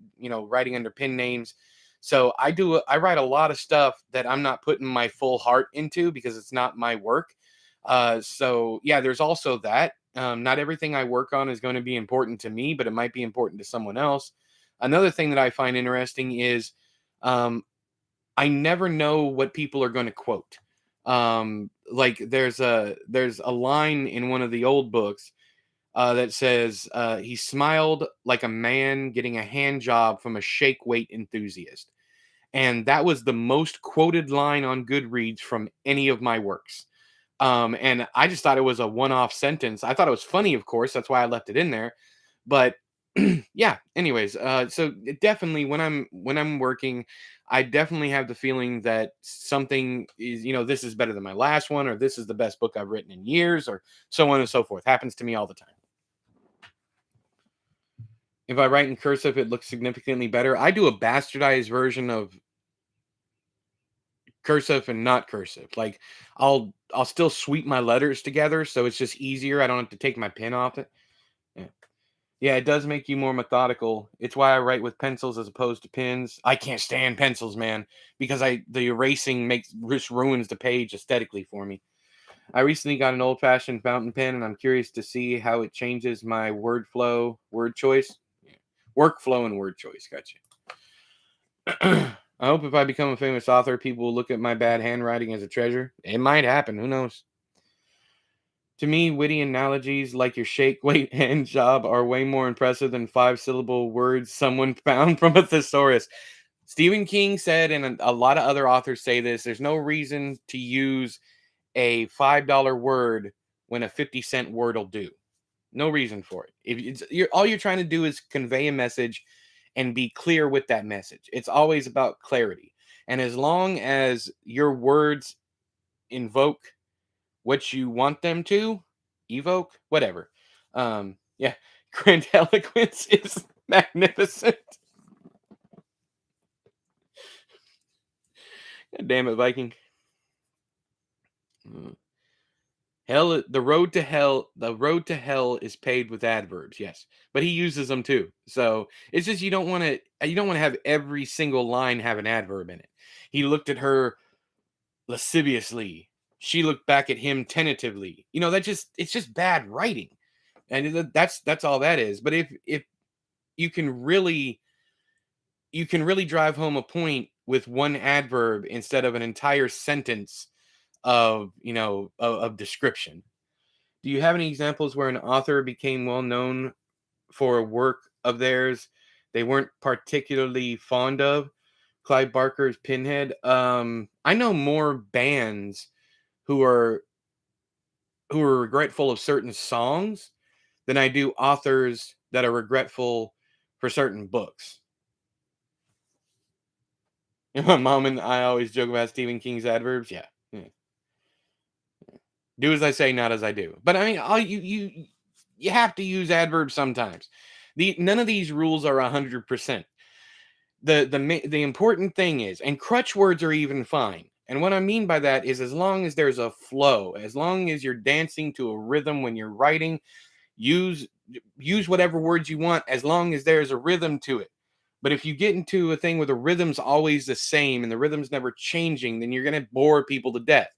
writing under pen names. So I write a lot of stuff that I'm not putting my full heart into because it's not my work. So yeah, there's also that. Not everything I work on is going to be important to me, but it might be important to someone else. Another thing that I find interesting is um, I never know what people are going to quote. Like there's a line in one of the old books that says he smiled like a man getting a hand job from a shake weight enthusiast, and that was the most quoted line on Goodreads from any of my works. And I just thought it was a one-off sentence. I thought it was funny, of course. That's why I left it in there. But yeah. Anyways, so definitely when I'm working, I definitely have the feeling that something is, this is better than my last one, or this is the best book I've written in years, or so on and so forth. Happens to me all the time. If I write in cursive, it looks significantly better. I do a bastardized version of cursive and not cursive. Like I'll still sweep my letters together so it's just easier. I don't have to take my pen off it. Yeah. Yeah, it does make you more methodical. It's why I write with pencils as opposed to pens. I can't stand pencils, man, because the erasing makes just ruins the page aesthetically for me. I recently got an old-fashioned fountain pen, and I'm curious to see how it changes my word flow, word choice, yeah. Workflow, and word choice. Gotcha. I hope if I become a famous author, people will look at my bad handwriting as a treasure. It might happen. Who knows? To me, witty analogies like your shake, weight, hand job are way more impressive than five-syllable words someone found from a thesaurus. Stephen King said, and a lot of other authors say this, there's no reason to use a $5 word when a 50-cent word will do. No reason for it. If all you're trying to do is convey a message and be clear with that message. It's always about clarity. And as long as your words invoke what you want them to evoke, whatever. Yeah, grandiloquence is magnificent. God damn it, Viking. Uh, Hell, the road to hell is paved with adverbs. Yes, but he uses them too. So it's just you don't want to have every single line have an adverb in it. He looked at her lasciviously. She looked back at him tentatively. It's just bad writing, and that's all that is. But if you can really drive home a point with one adverb instead of an entire sentence of of description. Do you have any examples where an author became well known for a work of theirs they weren't particularly fond of? Clive Barker's Pinhead. I know more bands who are regretful of certain songs than I do authors that are regretful for certain books. And my mom and I always joke about Stephen King's adverbs. Yeah. Yeah. Do as I say, not as I do. But I mean, all you have to use adverbs sometimes. None of these rules are 100%. The important thing is, and crutch words are even fine. And what I mean by that is, as long as there's a flow, as long as you're dancing to a rhythm when you're writing, use use whatever words you want, as long as there's a rhythm to it. But if you get into a thing where the rhythm's always the same and the rhythm's never changing, then you're gonna bore people to death.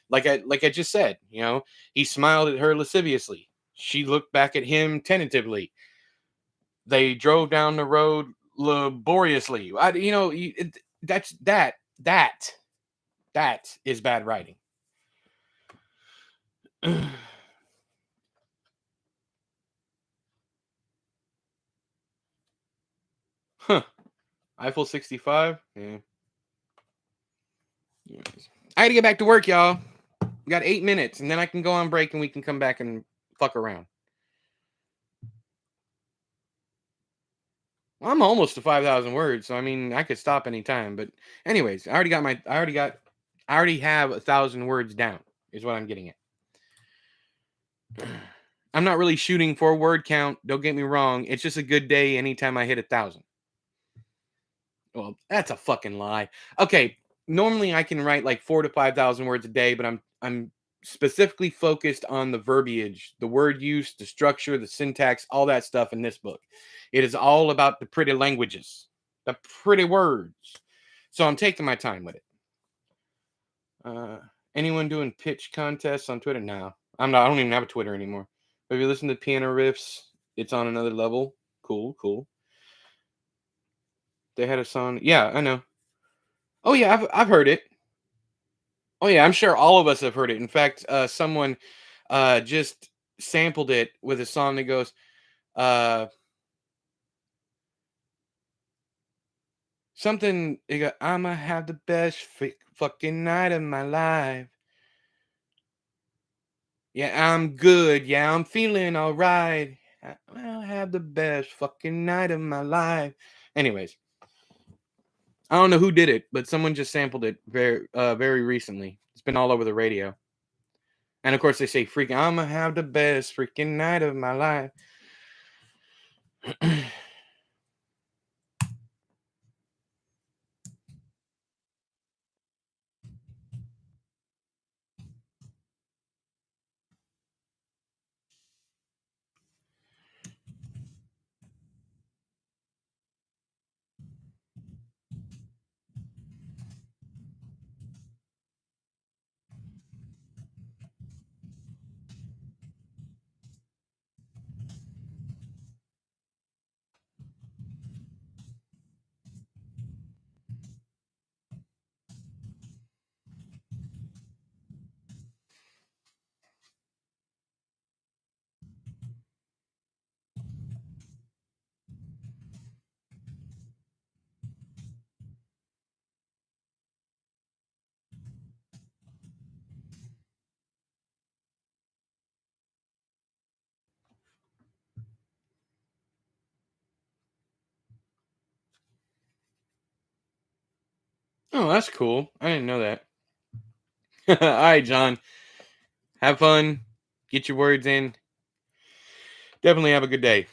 Like I just said, he smiled at her lasciviously. She looked back at him tentatively. They drove down the road laboriously. That is bad writing. Huh. Eiffel 65. Yeah. Anyways. I gotta get back to work, y'all. We got 8 minutes, and then I can go on break, and we can come back and fuck around. I'm almost to 5,000 words, so I mean, I could stop anytime. But anyways, I already have 1,000 words down. Is what I'm getting at. I'm not really shooting for a word count. Don't get me wrong. It's just a good day anytime I hit 1,000. Well, that's a fucking lie. Okay, normally I can write like 4 to 5,000 words a day, but I'm specifically focused on the verbiage, the word use, the structure, the syntax, all that stuff in this book. It is all about the pretty languages, the pretty words. So I'm taking my time with it. Uh, Anyone doing pitch contests on Twitter? No, I'm not. I don't even have a Twitter anymore. But if you listen to piano riffs, it's on another level. Cool, cool. They had a song. Yeah, I know. Oh yeah, I've heard it. Oh yeah, I'm sure all of us have heard it. In fact, someone just sampled it with a song that goes, uh, something. It go, I'ma have the best fucking night of my life. Yeah, I'm good. Yeah, I'm feeling all right. I'll have the best fucking night of my life. Anyways, I don't know who did it, but someone just sampled it very recently. It's been all over the radio. And of course, they say, "Freaking, I'ma have the best freaking night of my life." Oh, that's cool. I didn't know that. All right, John. Have fun. Get your words in. Definitely have a good day.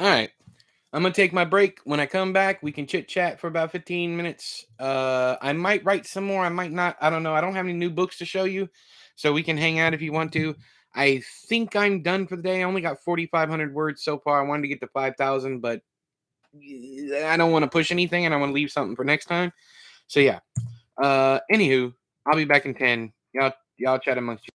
All right. I'm gonna take my break. When I come back, we can chit chat for about 15 minutes. I might write some more. I might not. I don't know. I don't have any new books to show you, so we can hang out if you want to. I think I'm done for the day. I only got 4,500 words so far. I wanted to get to 5,000, but I don't want to push anything, and I want to leave something for next time. So yeah. Anywho, I'll be back in 10. Y'all chat amongst you.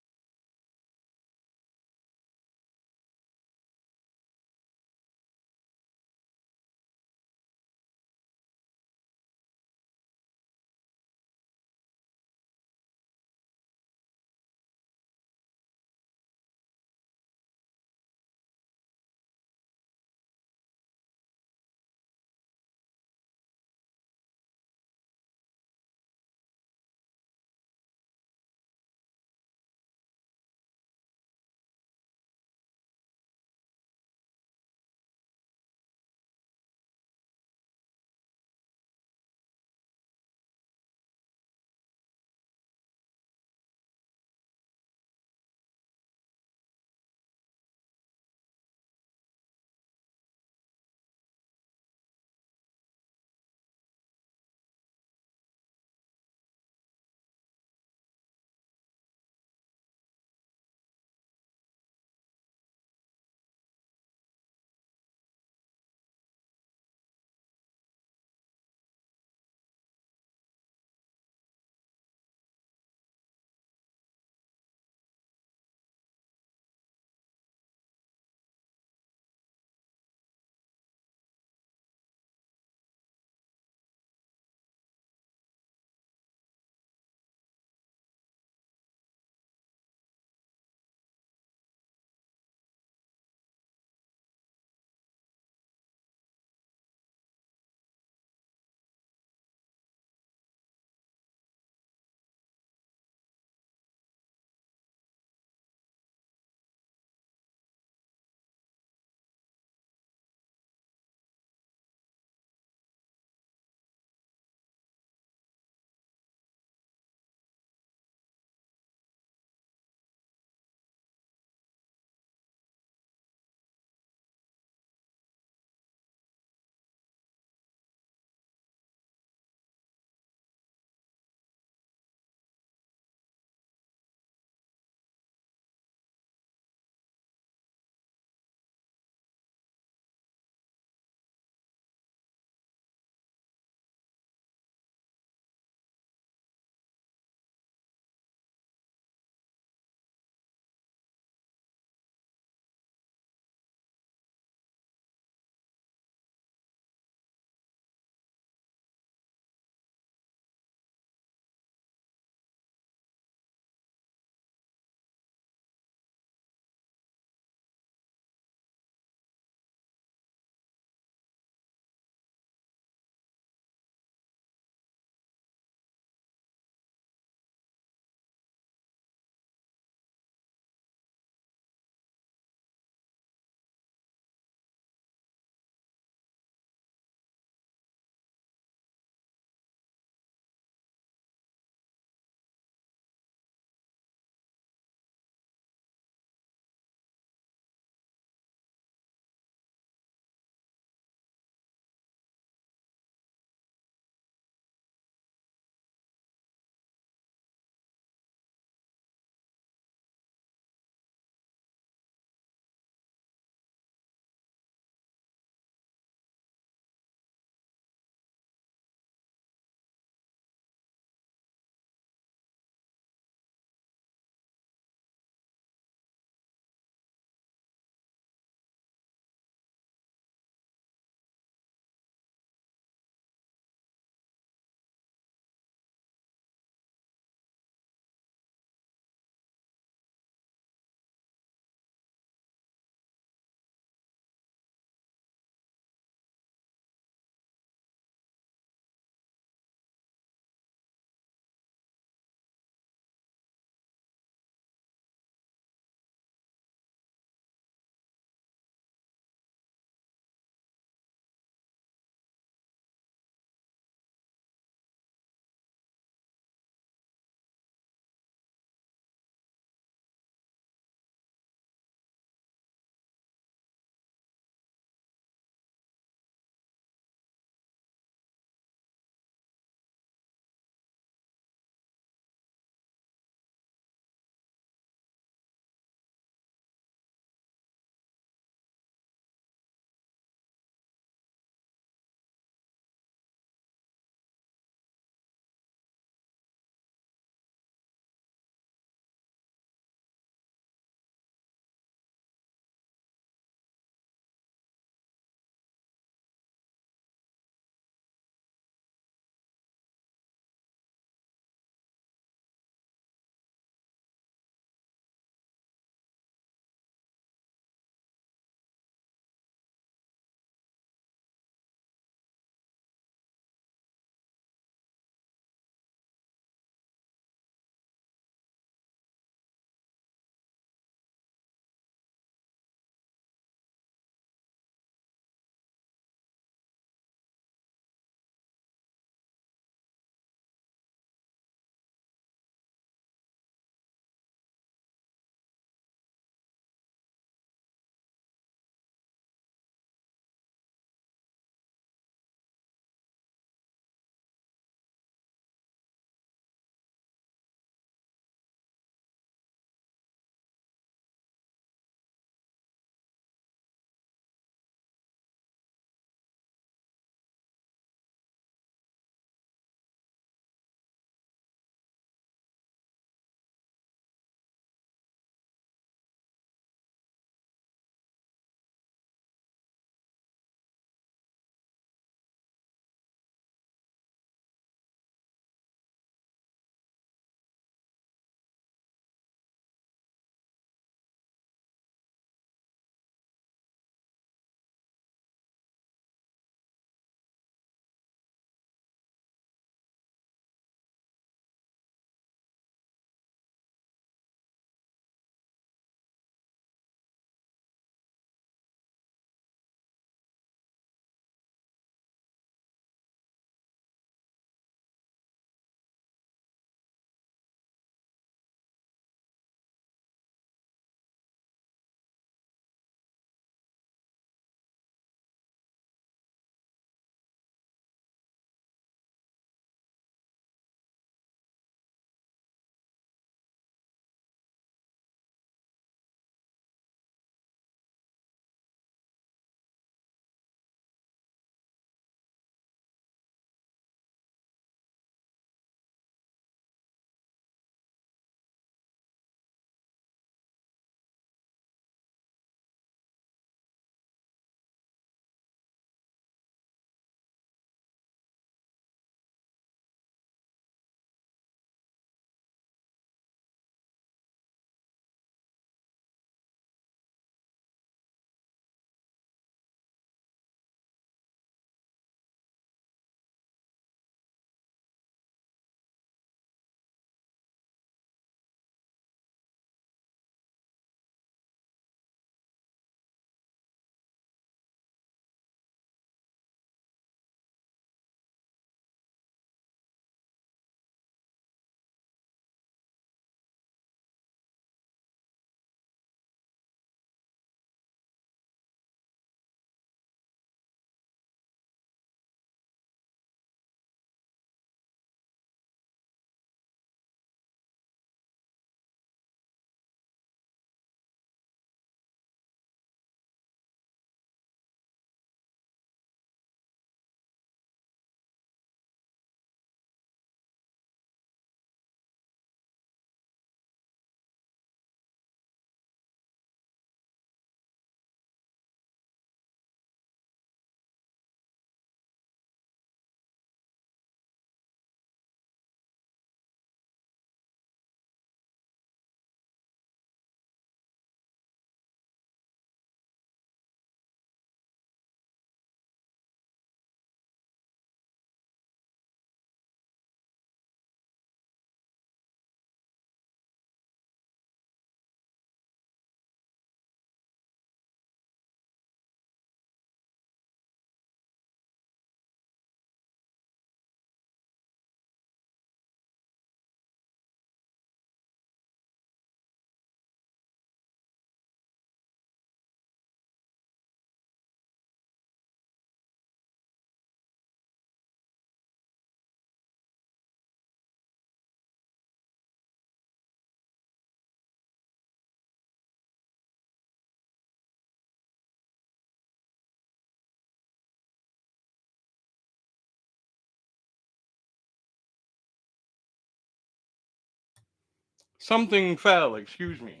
Something fell, excuse me.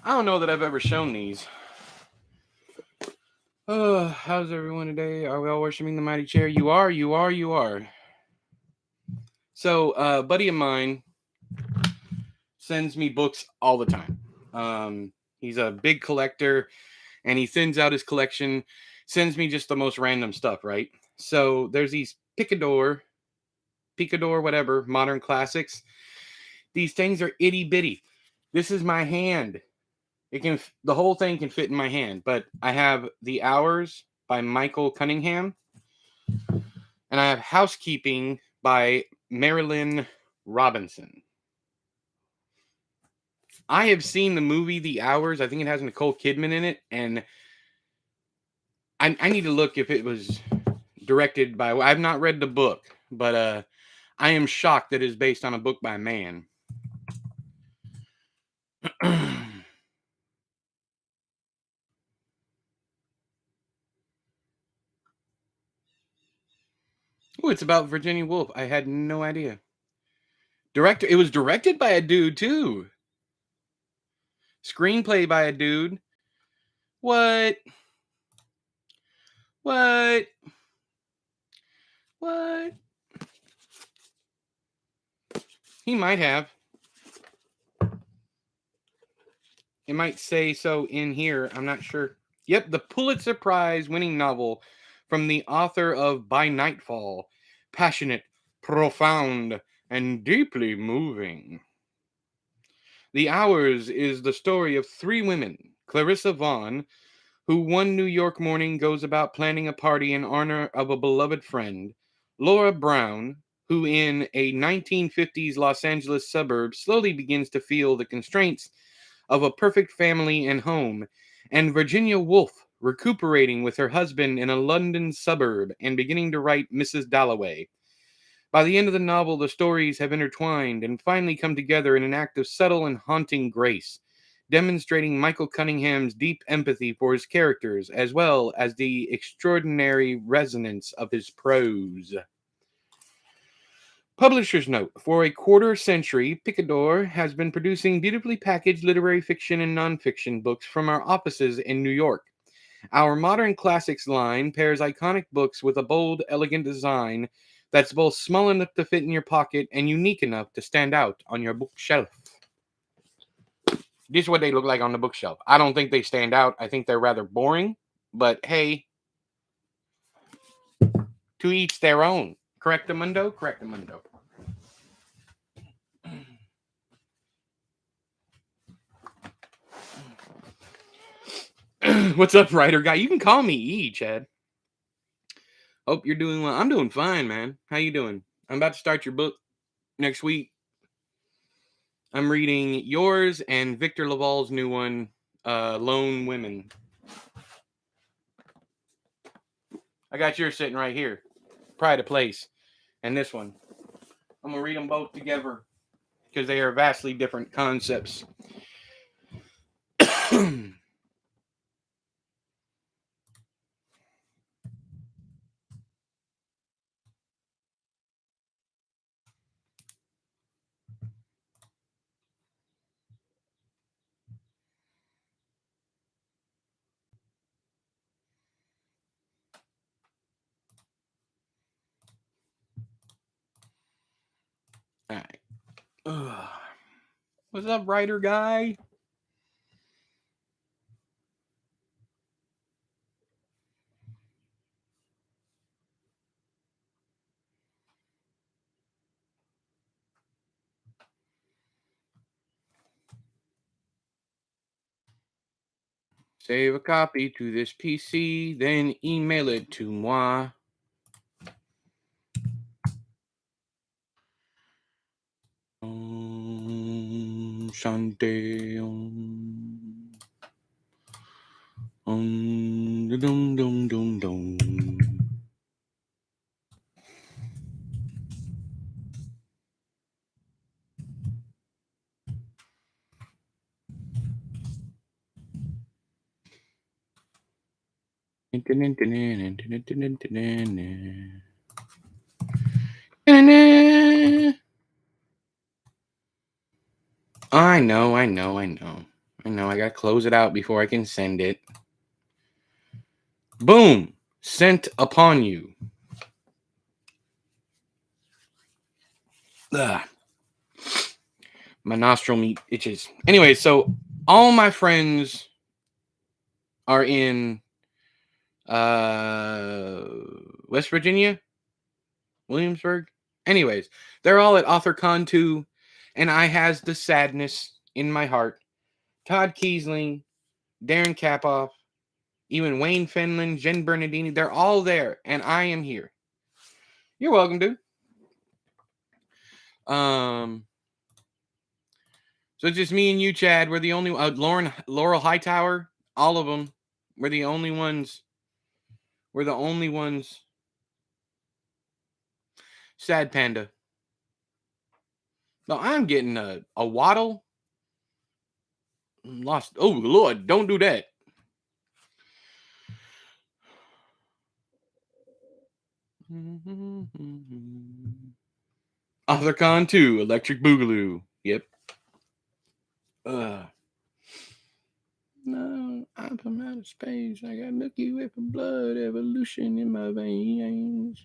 I don't know that I've ever shown these. How's everyone today? Are we all worshiping the mighty chair? You are. So, a buddy of mine sends me books all the time. He's a big collector, and he thins out his collection, sends me just the most random stuff, right? So, there's these Picador, whatever, modern classics. These things are itty bitty. This is my hand. The whole thing can fit in my hand, but I have The Hours by Michael Cunningham, and I have Housekeeping by Marilyn Robinson. I have seen the movie The Hours. I think it has Nicole Kidman in it, and I need to look if it was directed by. I've not read the book, but I am shocked that it is based on a book by a man. Oh, it's about Virginia Woolf. I had no idea. It was directed by a dude too. Screenplay by a dude. What? What? What? He might have. It might say so in here. I'm not sure. Yep, the Pulitzer Prize winning novel from the author of By Nightfall. Passionate, profound, and deeply moving. The Hours is the story of three women. Clarissa Vaughn, who one New York morning goes about planning a party in honor of a beloved friend. Laura Brown, who in a 1950s Los Angeles suburb slowly begins to feel the constraints of a perfect family and home. And Virginia Woolf, recuperating with her husband in a London suburb and beginning to write Mrs. Dalloway. By the end of the novel, the stories have intertwined and finally come together in an act of subtle and haunting grace, demonstrating Michael Cunningham's deep empathy for his characters, as well as the extraordinary resonance of his prose. Publisher's note: for a quarter century, Picador has been producing beautifully packaged literary fiction and nonfiction books from our offices in New York. Our modern classics line pairs iconic books with a bold, elegant design that's both small enough to fit in your pocket and unique enough to stand out on your bookshelf. This is what they look like on the bookshelf. I don't think they stand out. I think they're rather boring, but hey, to each their own. Correctamundo? Correctamundo. What's up, writer guy? You can call me E, Chad. Hope you're doing well. I'm doing fine, man. How you doing? I'm about to start your book next week. I'm reading yours and Victor Laval's new one, Lone Women. I got yours sitting right here. Pride of Place. And this one. I'm going to read them both together because they are vastly different concepts. All right. What's up, writer guy? Save a copy to this PC, then email it to moi. Shante. Dum dum dum dum. I know. I gotta close it out before I can send it. Boom! Sent upon you. Ugh. My nostril meat itches. Anyway, so all my friends are in uh West Virginia, Williamsburg. Anyways, they're all at AuthorCon 2, and I has the sadness in my heart. Todd Kiesling, Darren Kapoff, even Wayne Finland, Jen Bernardini, they're all there, and I am here. You're welcome, dude. So it's just me and you, Chad. We're the only Lorn, Laurel Hightower, all of them. We're the only ones. We're the only ones. Sad Panda. No, I'm getting a waddle. Lost. Oh Lord, don't do that. AuthorCon 2, Electric Boogaloo. Yep. No, I'm from outer space. I got Milky Way for blood evolution in my veins.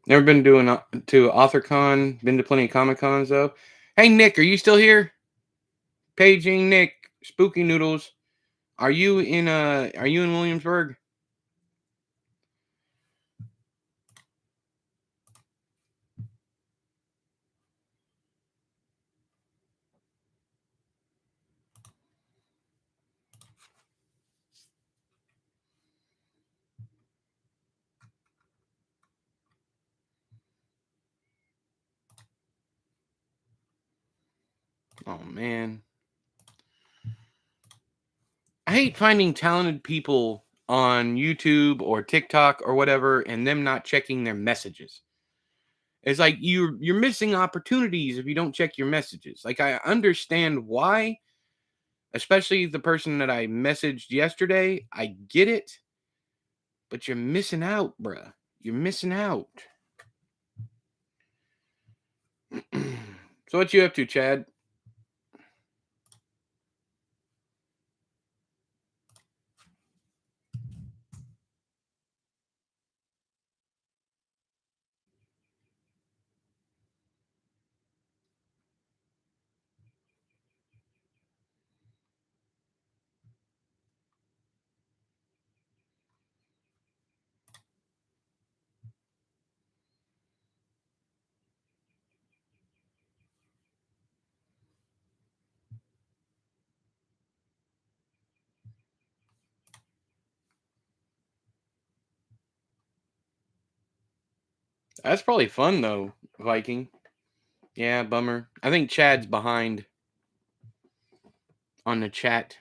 Never been doing to AuthorCon. Been to plenty of Comic Cons though. Hey Nick, are you still here? Paging Nick, Spooky Noodles. Are you in Williamsburg? Oh man. I hate finding talented people on YouTube or TikTok or whatever and them not checking their messages. It's like you're missing opportunities if you don't check your messages. Like I understand why, especially the person that I messaged yesterday. I get it, but you're missing out, bruh. You're missing out. So what you up to, Chad? That's probably fun though, Viking. Yeah, bummer. I think Chad's behind on the chat.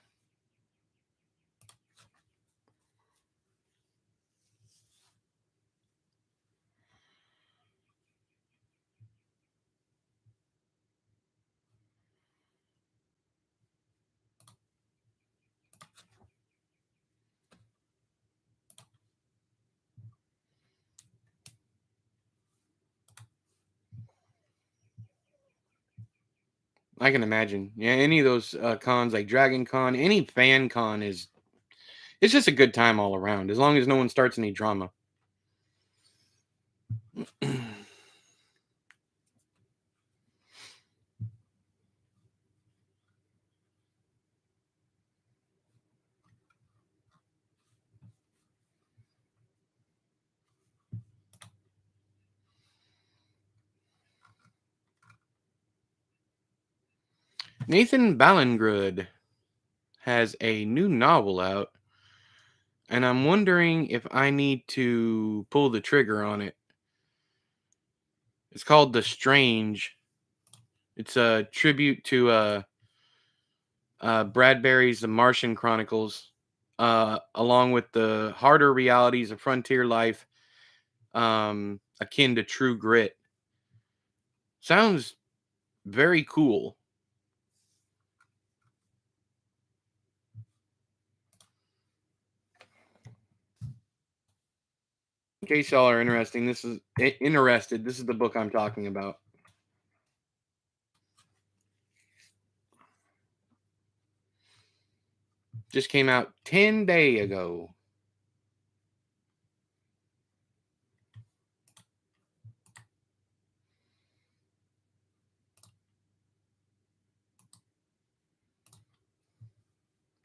I can imagine. Yeah, any of those cons like Dragon Con, any fan con is it's just a good time all around, as long as no one starts any drama. Nathan Ballingrud has a new novel out, and I'm wondering if I need to pull the trigger on it. It's called The Strange. It's a tribute to Bradbury's The Martian Chronicles, along with the harder realities of frontier life, akin to True Grit. Sounds very cool. In case y'all are interested, this is the book I'm talking about. Just came out 10 days ago.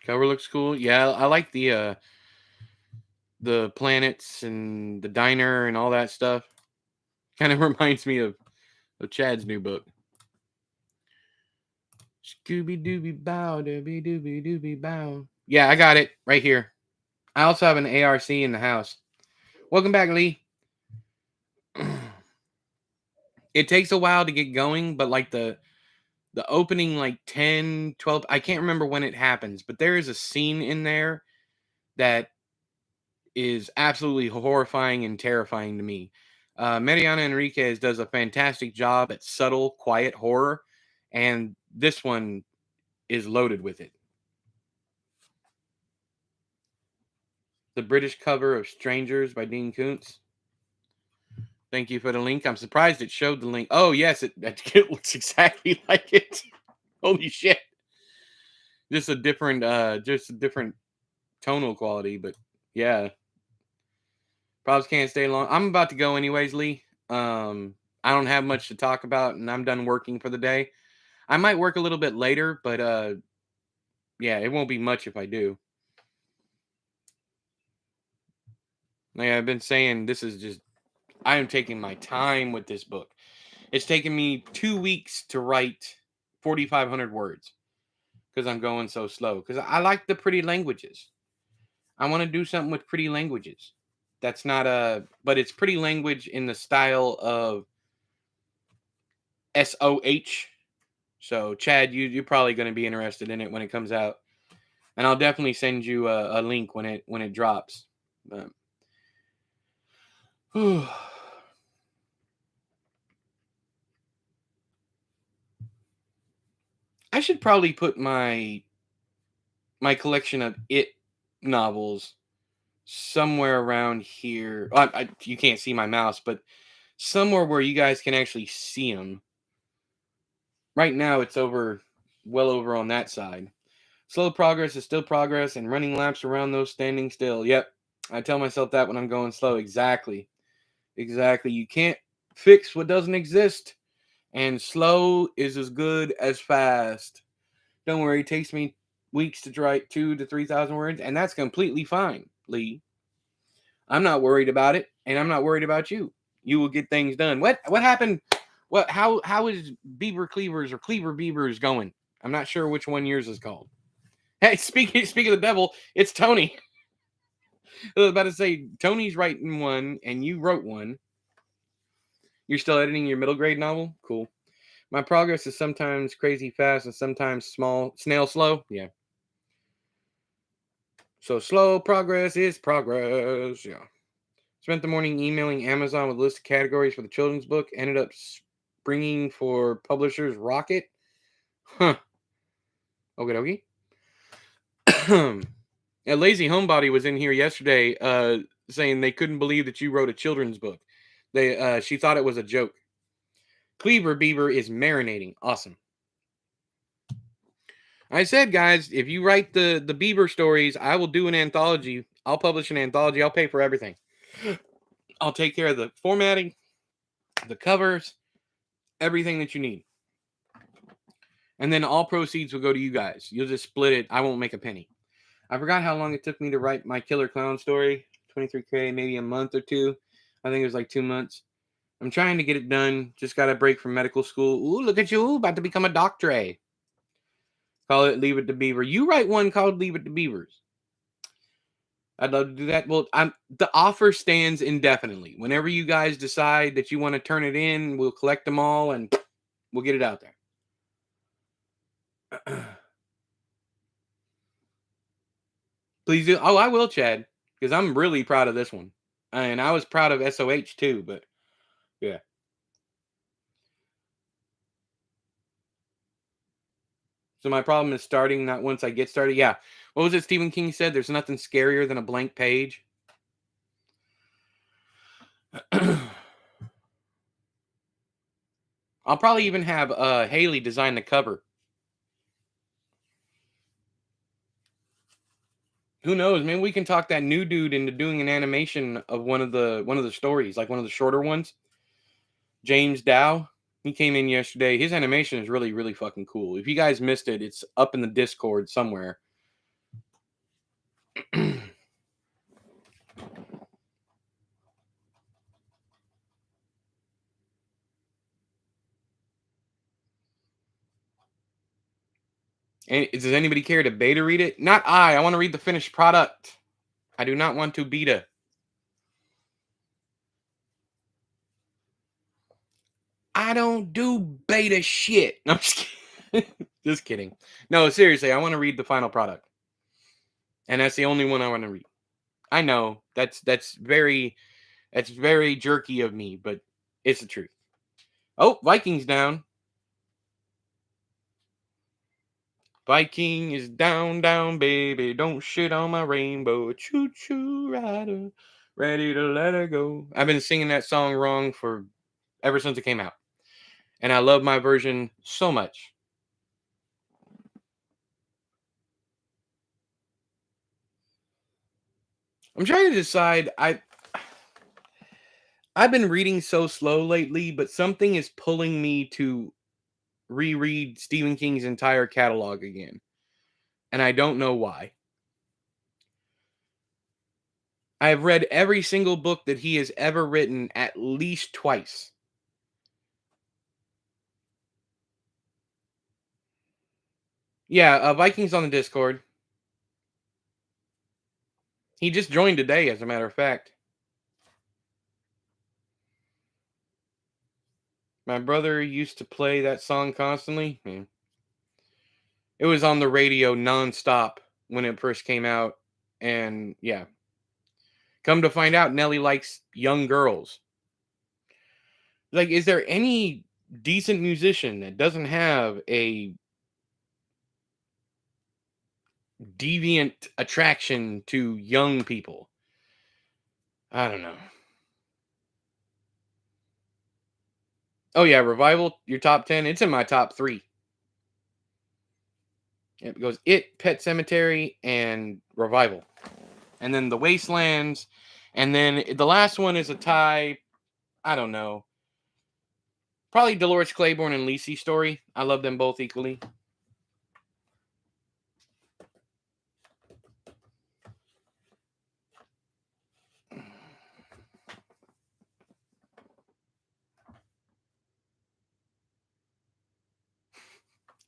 Cover looks cool. Yeah, I like the planets and the diner and all that stuff. Kind of reminds me of Chad's new book. Scooby Dooby Bow, Dooby Dooby Dooby Bow. Yeah, I got it right here. I also have an ARC in the house. Welcome back, Lee. It takes a while to get going, but like the opening, like 10, 12, I can't remember when it happens, but there is a scene in there that is absolutely horrifying and terrifying to me. Mariana Enriquez does a fantastic job at subtle, quiet horror, and this one is loaded with it. The British cover of Strangers by Dean Koontz. Thank you for the link. I'm surprised it showed the link. Oh, yes, it looks exactly like it. Holy shit. Just a different tonal quality, but yeah. Probs can't stay long. I'm about to go anyways, Lee. I don't have much to talk about, and I'm done working for the day. I might work a little bit later, but yeah, it won't be much if I do. Like I've been saying, I am taking my time with this book. It's taken me 2 weeks to write 4,500 words because I'm going so slow. Because I like the pretty languages. I want to do something with pretty languages. That's not but it's pretty language in the style of SOH. So Chad, you're probably going to be interested in it when it comes out, and I'll definitely send you a link when it drops. But, I should probably put my collection of It novels somewhere around here. You can't see my mouse, but somewhere where you guys can actually see them. Right now, it's well over on that side. Slow progress is still progress, and running laps around those standing still. Yep, I tell myself that when I'm going slow. Exactly. You can't fix what doesn't exist, and slow is as good as fast. Don't worry, it takes me weeks to write 2,000 to 3,000 words, and that's completely fine, Lee. I'm not worried about it, and I'm not worried about you. You will get things done. What happened? How is Beaver Cleavers or Cleaver Beavers going? I'm not sure which one yours is called. Hey, speaking of the devil, it's Tony. I was about to say Tony's writing one, and you wrote one. You're still editing your middle grade novel? Cool. My progress is sometimes crazy fast and sometimes snail slow. Yeah. So slow progress is progress. Yeah. Spent the morning emailing Amazon with a list of categories for the children's book. Ended up springing for publisher's Rocket. Huh. Okie dokie. A Lazy Homebody was in here yesterday saying they couldn't believe that you wrote a children's book. She thought it was a joke. Cleaver Beaver is marinating. Awesome. I said, guys, if you write the Beaver stories, I will do an anthology. I'll publish an anthology. I'll pay for everything. I'll take care of the formatting, the covers, everything that you need. And then all proceeds will go to you guys. You'll just split it. I won't make a penny. I forgot how long it took me to write my Killer Clown story. 23K, maybe a month or two. I think it was like 2 months. I'm trying to get it done. Just got a break from medical school. Ooh, look at you. About to become a doctor. Call it Leave It to Beaver. You write one called Leave It to Beavers. I'd love to do that. Well, the offer stands indefinitely. Whenever you guys decide that you want to turn it in, we'll collect them all and we'll get it out there. Please do. Oh, I will, Chad, because I'm really proud of this one. And I was proud of SOH too, but yeah. So my problem is starting, not once I get started. Yeah. What was it Stephen King said? There's nothing scarier than a blank page. I'll probably even have Haley design the cover. Who knows? Maybe we can talk that new dude into doing an animation of one of the stories, like one of the shorter ones. James Dow. He came in yesterday. His animation is really, really fucking cool. If you guys missed it, it's up in the Discord somewhere. And does anybody care to beta read it? Not I. I want to read the finished product. I do not want to beta. I don't do beta shit. No, I'm just kidding. Just kidding. No, seriously, I want to read the final product. And that's the only one I want to read. I know that's very jerky of me, but it's the truth. Oh, Vikings down. Viking is down, down, baby. Don't shit on my rainbow. Choo choo rider, ready to let her go. I've been singing that song wrong for ever since it came out, and I love my version so much. I'm trying to decide. I've been reading so slow lately, but something is pulling me to reread Stephen King's entire catalog again, and I don't know why. I've read every single book that he has ever written at least twice. Yeah, Vikings on the Discord. He just joined today, as a matter of fact. My brother used to play that song constantly. It was on the radio nonstop when it first came out. And yeah. Come to find out, Nelly likes young girls. Like, is there any decent musician that doesn't have a deviant attraction to young people? I don't know. Oh yeah, Revival, your top 10. It's in my top 3. It goes Pet Cemetery, and Revival. And then The Wastelands. And then the last one is a tie. I don't know. Probably Dolores Claiborne and Lacey Story. I love them both equally.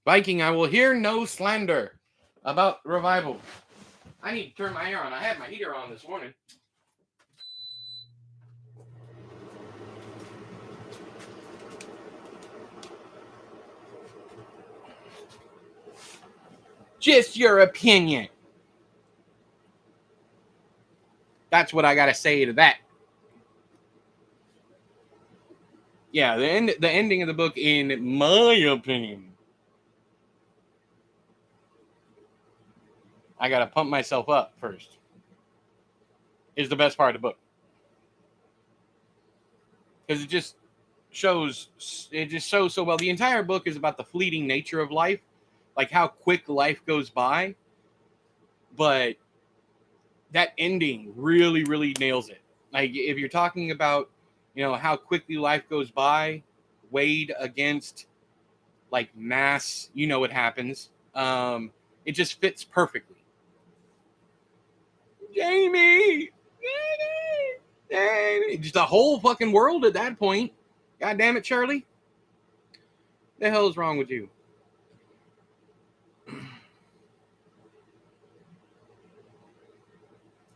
Viking, I will hear no slander about Revival. I need to turn my air on. I had my heater on this morning. Just your opinion. That's what I got to say to that. Yeah, the ending of the book, in my opinion, I got to pump myself up first, is the best part of the book. Because it just shows so well. The entire book is about the fleeting nature of life, like how quick life goes by. But that ending really, really nails it. Like, if you're talking about, how quickly life goes by, weighed against like mass, what happens. It just fits perfectly. Jamie, just a whole fucking world at that point. God damn it, Charlie. The hell is wrong with you?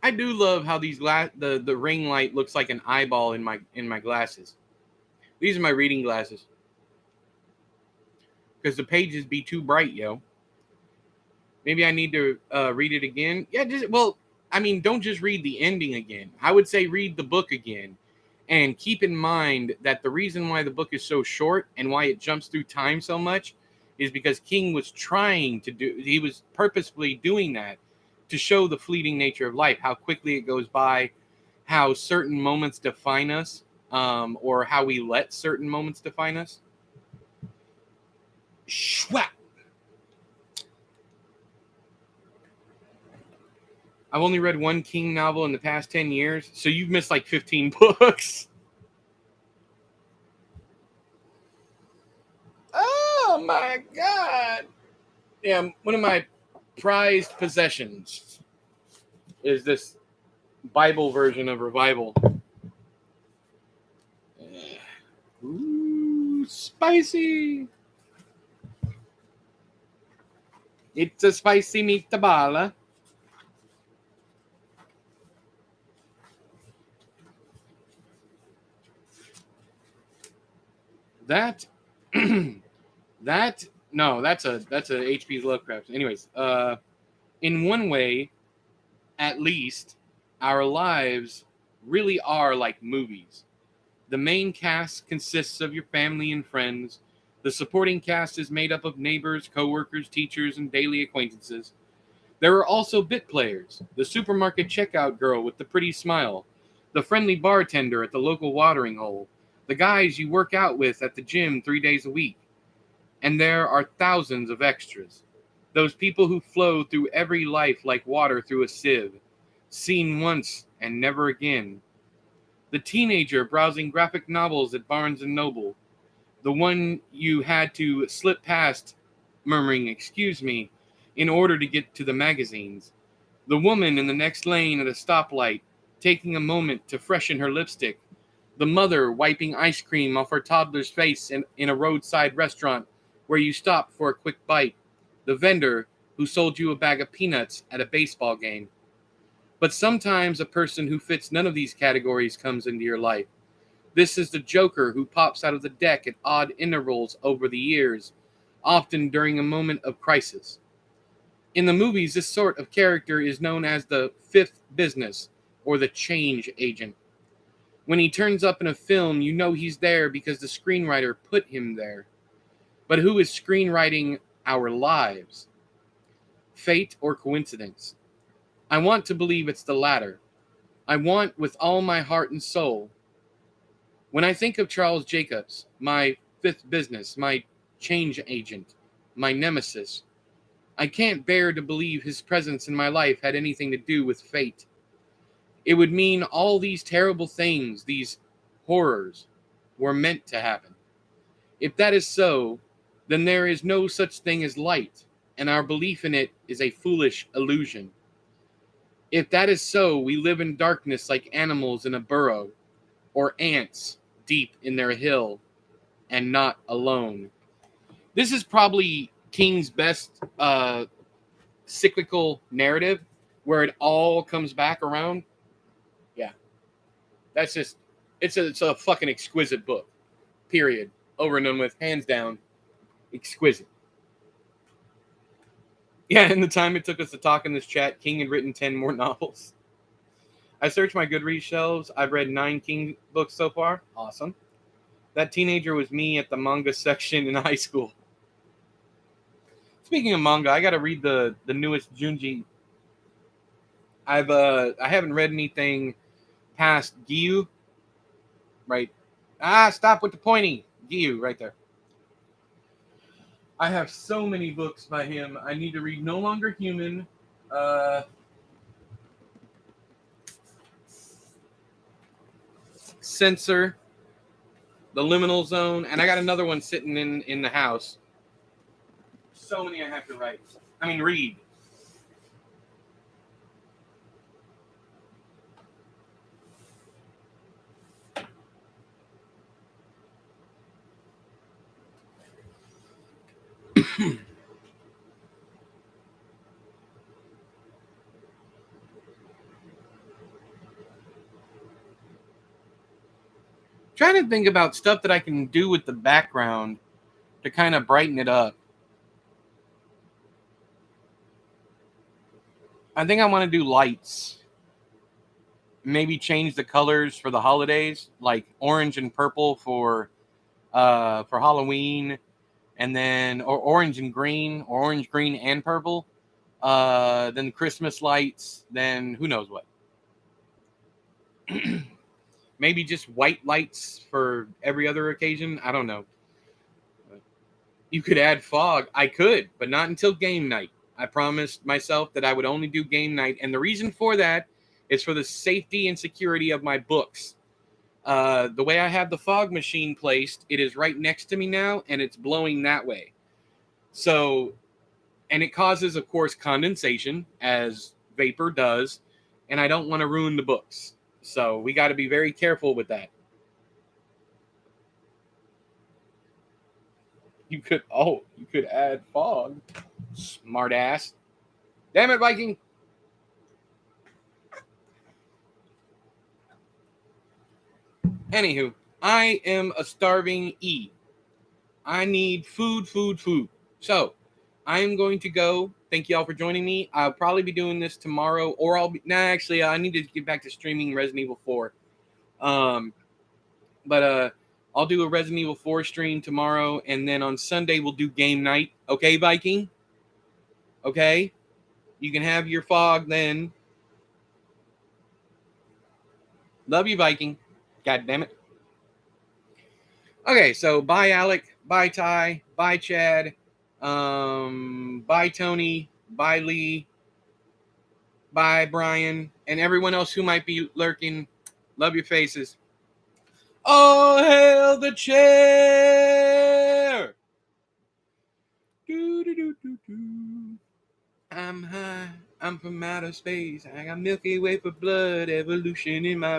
I do love how these the ring light looks like an eyeball in my glasses. These are my reading glasses. Because the pages be too bright, yo. Maybe I need to read it again. Yeah, don't just read the ending again. I would say read the book again. And keep in mind that the reason why the book is so short and why it jumps through time so much is because King was he was purposefully doing that to show the fleeting nature of life, how quickly it goes by, how certain moments define us, or how we let certain moments define us. Schwap! I've only read one King novel in the past 10 years, so you've missed like 15 books. Oh my God. Yeah, one of my prized possessions is this Bible version of Revival. Ooh, spicy. It's a spicy meatball. That's a H.P. Lovecraft. Anyways, in one way, at least, our lives really are like movies. The main cast consists of your family and friends. The supporting cast is made up of neighbors, coworkers, teachers, and daily acquaintances. There are also bit players, the supermarket checkout girl with the pretty smile, the friendly bartender at the local watering hole, the guys you work out with at the gym 3 days a week. And there are thousands of extras. Those people who flow through every life like water through a sieve, seen once and never again. The teenager browsing graphic novels at Barnes and Noble, the one you had to slip past murmuring, "Excuse me," in order to get to the magazines. The woman in the next lane at a stoplight, taking a moment to freshen her lipstick. The mother wiping ice cream off her toddler's face in a roadside restaurant where you stop for a quick bite. The vendor who sold you a bag of peanuts at a baseball game. But sometimes a person who fits none of these categories comes into your life. This is the Joker who pops out of the deck at odd intervals over the years, often during a moment of crisis. In the movies, this sort of character is known as the fifth business, or the change agent. When he turns up in a film, you know he's there because the screenwriter put him there. But who is screenwriting our lives? Fate or coincidence? I want to believe it's the latter. I want with all my heart and soul. When I think of Charles Jacobs, my fifth business, my change agent, my nemesis, I can't bear to believe his presence in my life had anything to do with fate. It would mean all these terrible things, these horrors, were meant to happen. If that is so, then there is no such thing as light, and our belief in it is a foolish illusion. If that is so, we live in darkness like animals in a burrow, or ants deep in their hill, and not alone. This is probably King's best cyclical narrative, where it all comes back around. Yeah, that's just it's a fucking exquisite book. Period. Over and done with, hands down, exquisite. Yeah, in the time it took us to talk in this chat, King had written 10 more novels. I searched my Goodreads shelves. I've read 9 King books so far. Awesome. That teenager was me at the manga section in high school. Speaking of manga, I got to read the newest Junji. I haven't read anything past Gyu. Right. Stop with the pointing. Gyu, right there. I have so many books by him. I need to read No Longer Human. Censor. The Liminal Zone. And I got another one sitting in the house. So many I have to read. Trying to think about stuff that I can do with the background to kind of brighten it up. I think I want to do lights. Maybe change the colors for the holidays, like orange and purple for Halloween, and then or orange and green, or orange, green, and purple. Then Christmas lights. Then who knows what? Maybe just white lights for every other occasion. I don't know. You could add fog. I could, but not until game night. I promised myself that I would only do game night, and the reason for that is for the safety and security of my books. The way I have the fog machine placed, it is right next to me now, and it's blowing that way. So, and it causes, of course, condensation, as vapor does, and I don't want to ruin the books. So we got to be very careful with that. You could add fog. Smart ass. Damn it, Viking. Anywho, I am a starving E. I need food. So, I am going to go. Thank you all for joining me. I'll probably be doing this tomorrow, or actually, I need to get back to streaming Resident Evil 4. But I'll do a Resident Evil 4 stream tomorrow, and then on Sunday we'll do game night. Okay, Viking? Okay? You can have your fog then. Love you, Viking. God damn it. Okay, so bye, Alec. Bye, Ty. Bye, Chad. Bye, Tony. Bye, Lee. Bye, Brian. And everyone else who might be lurking. Love your faces. Oh, hail the chair! I'm high. I'm from outer space. I got Milky Way for blood. Evolution in my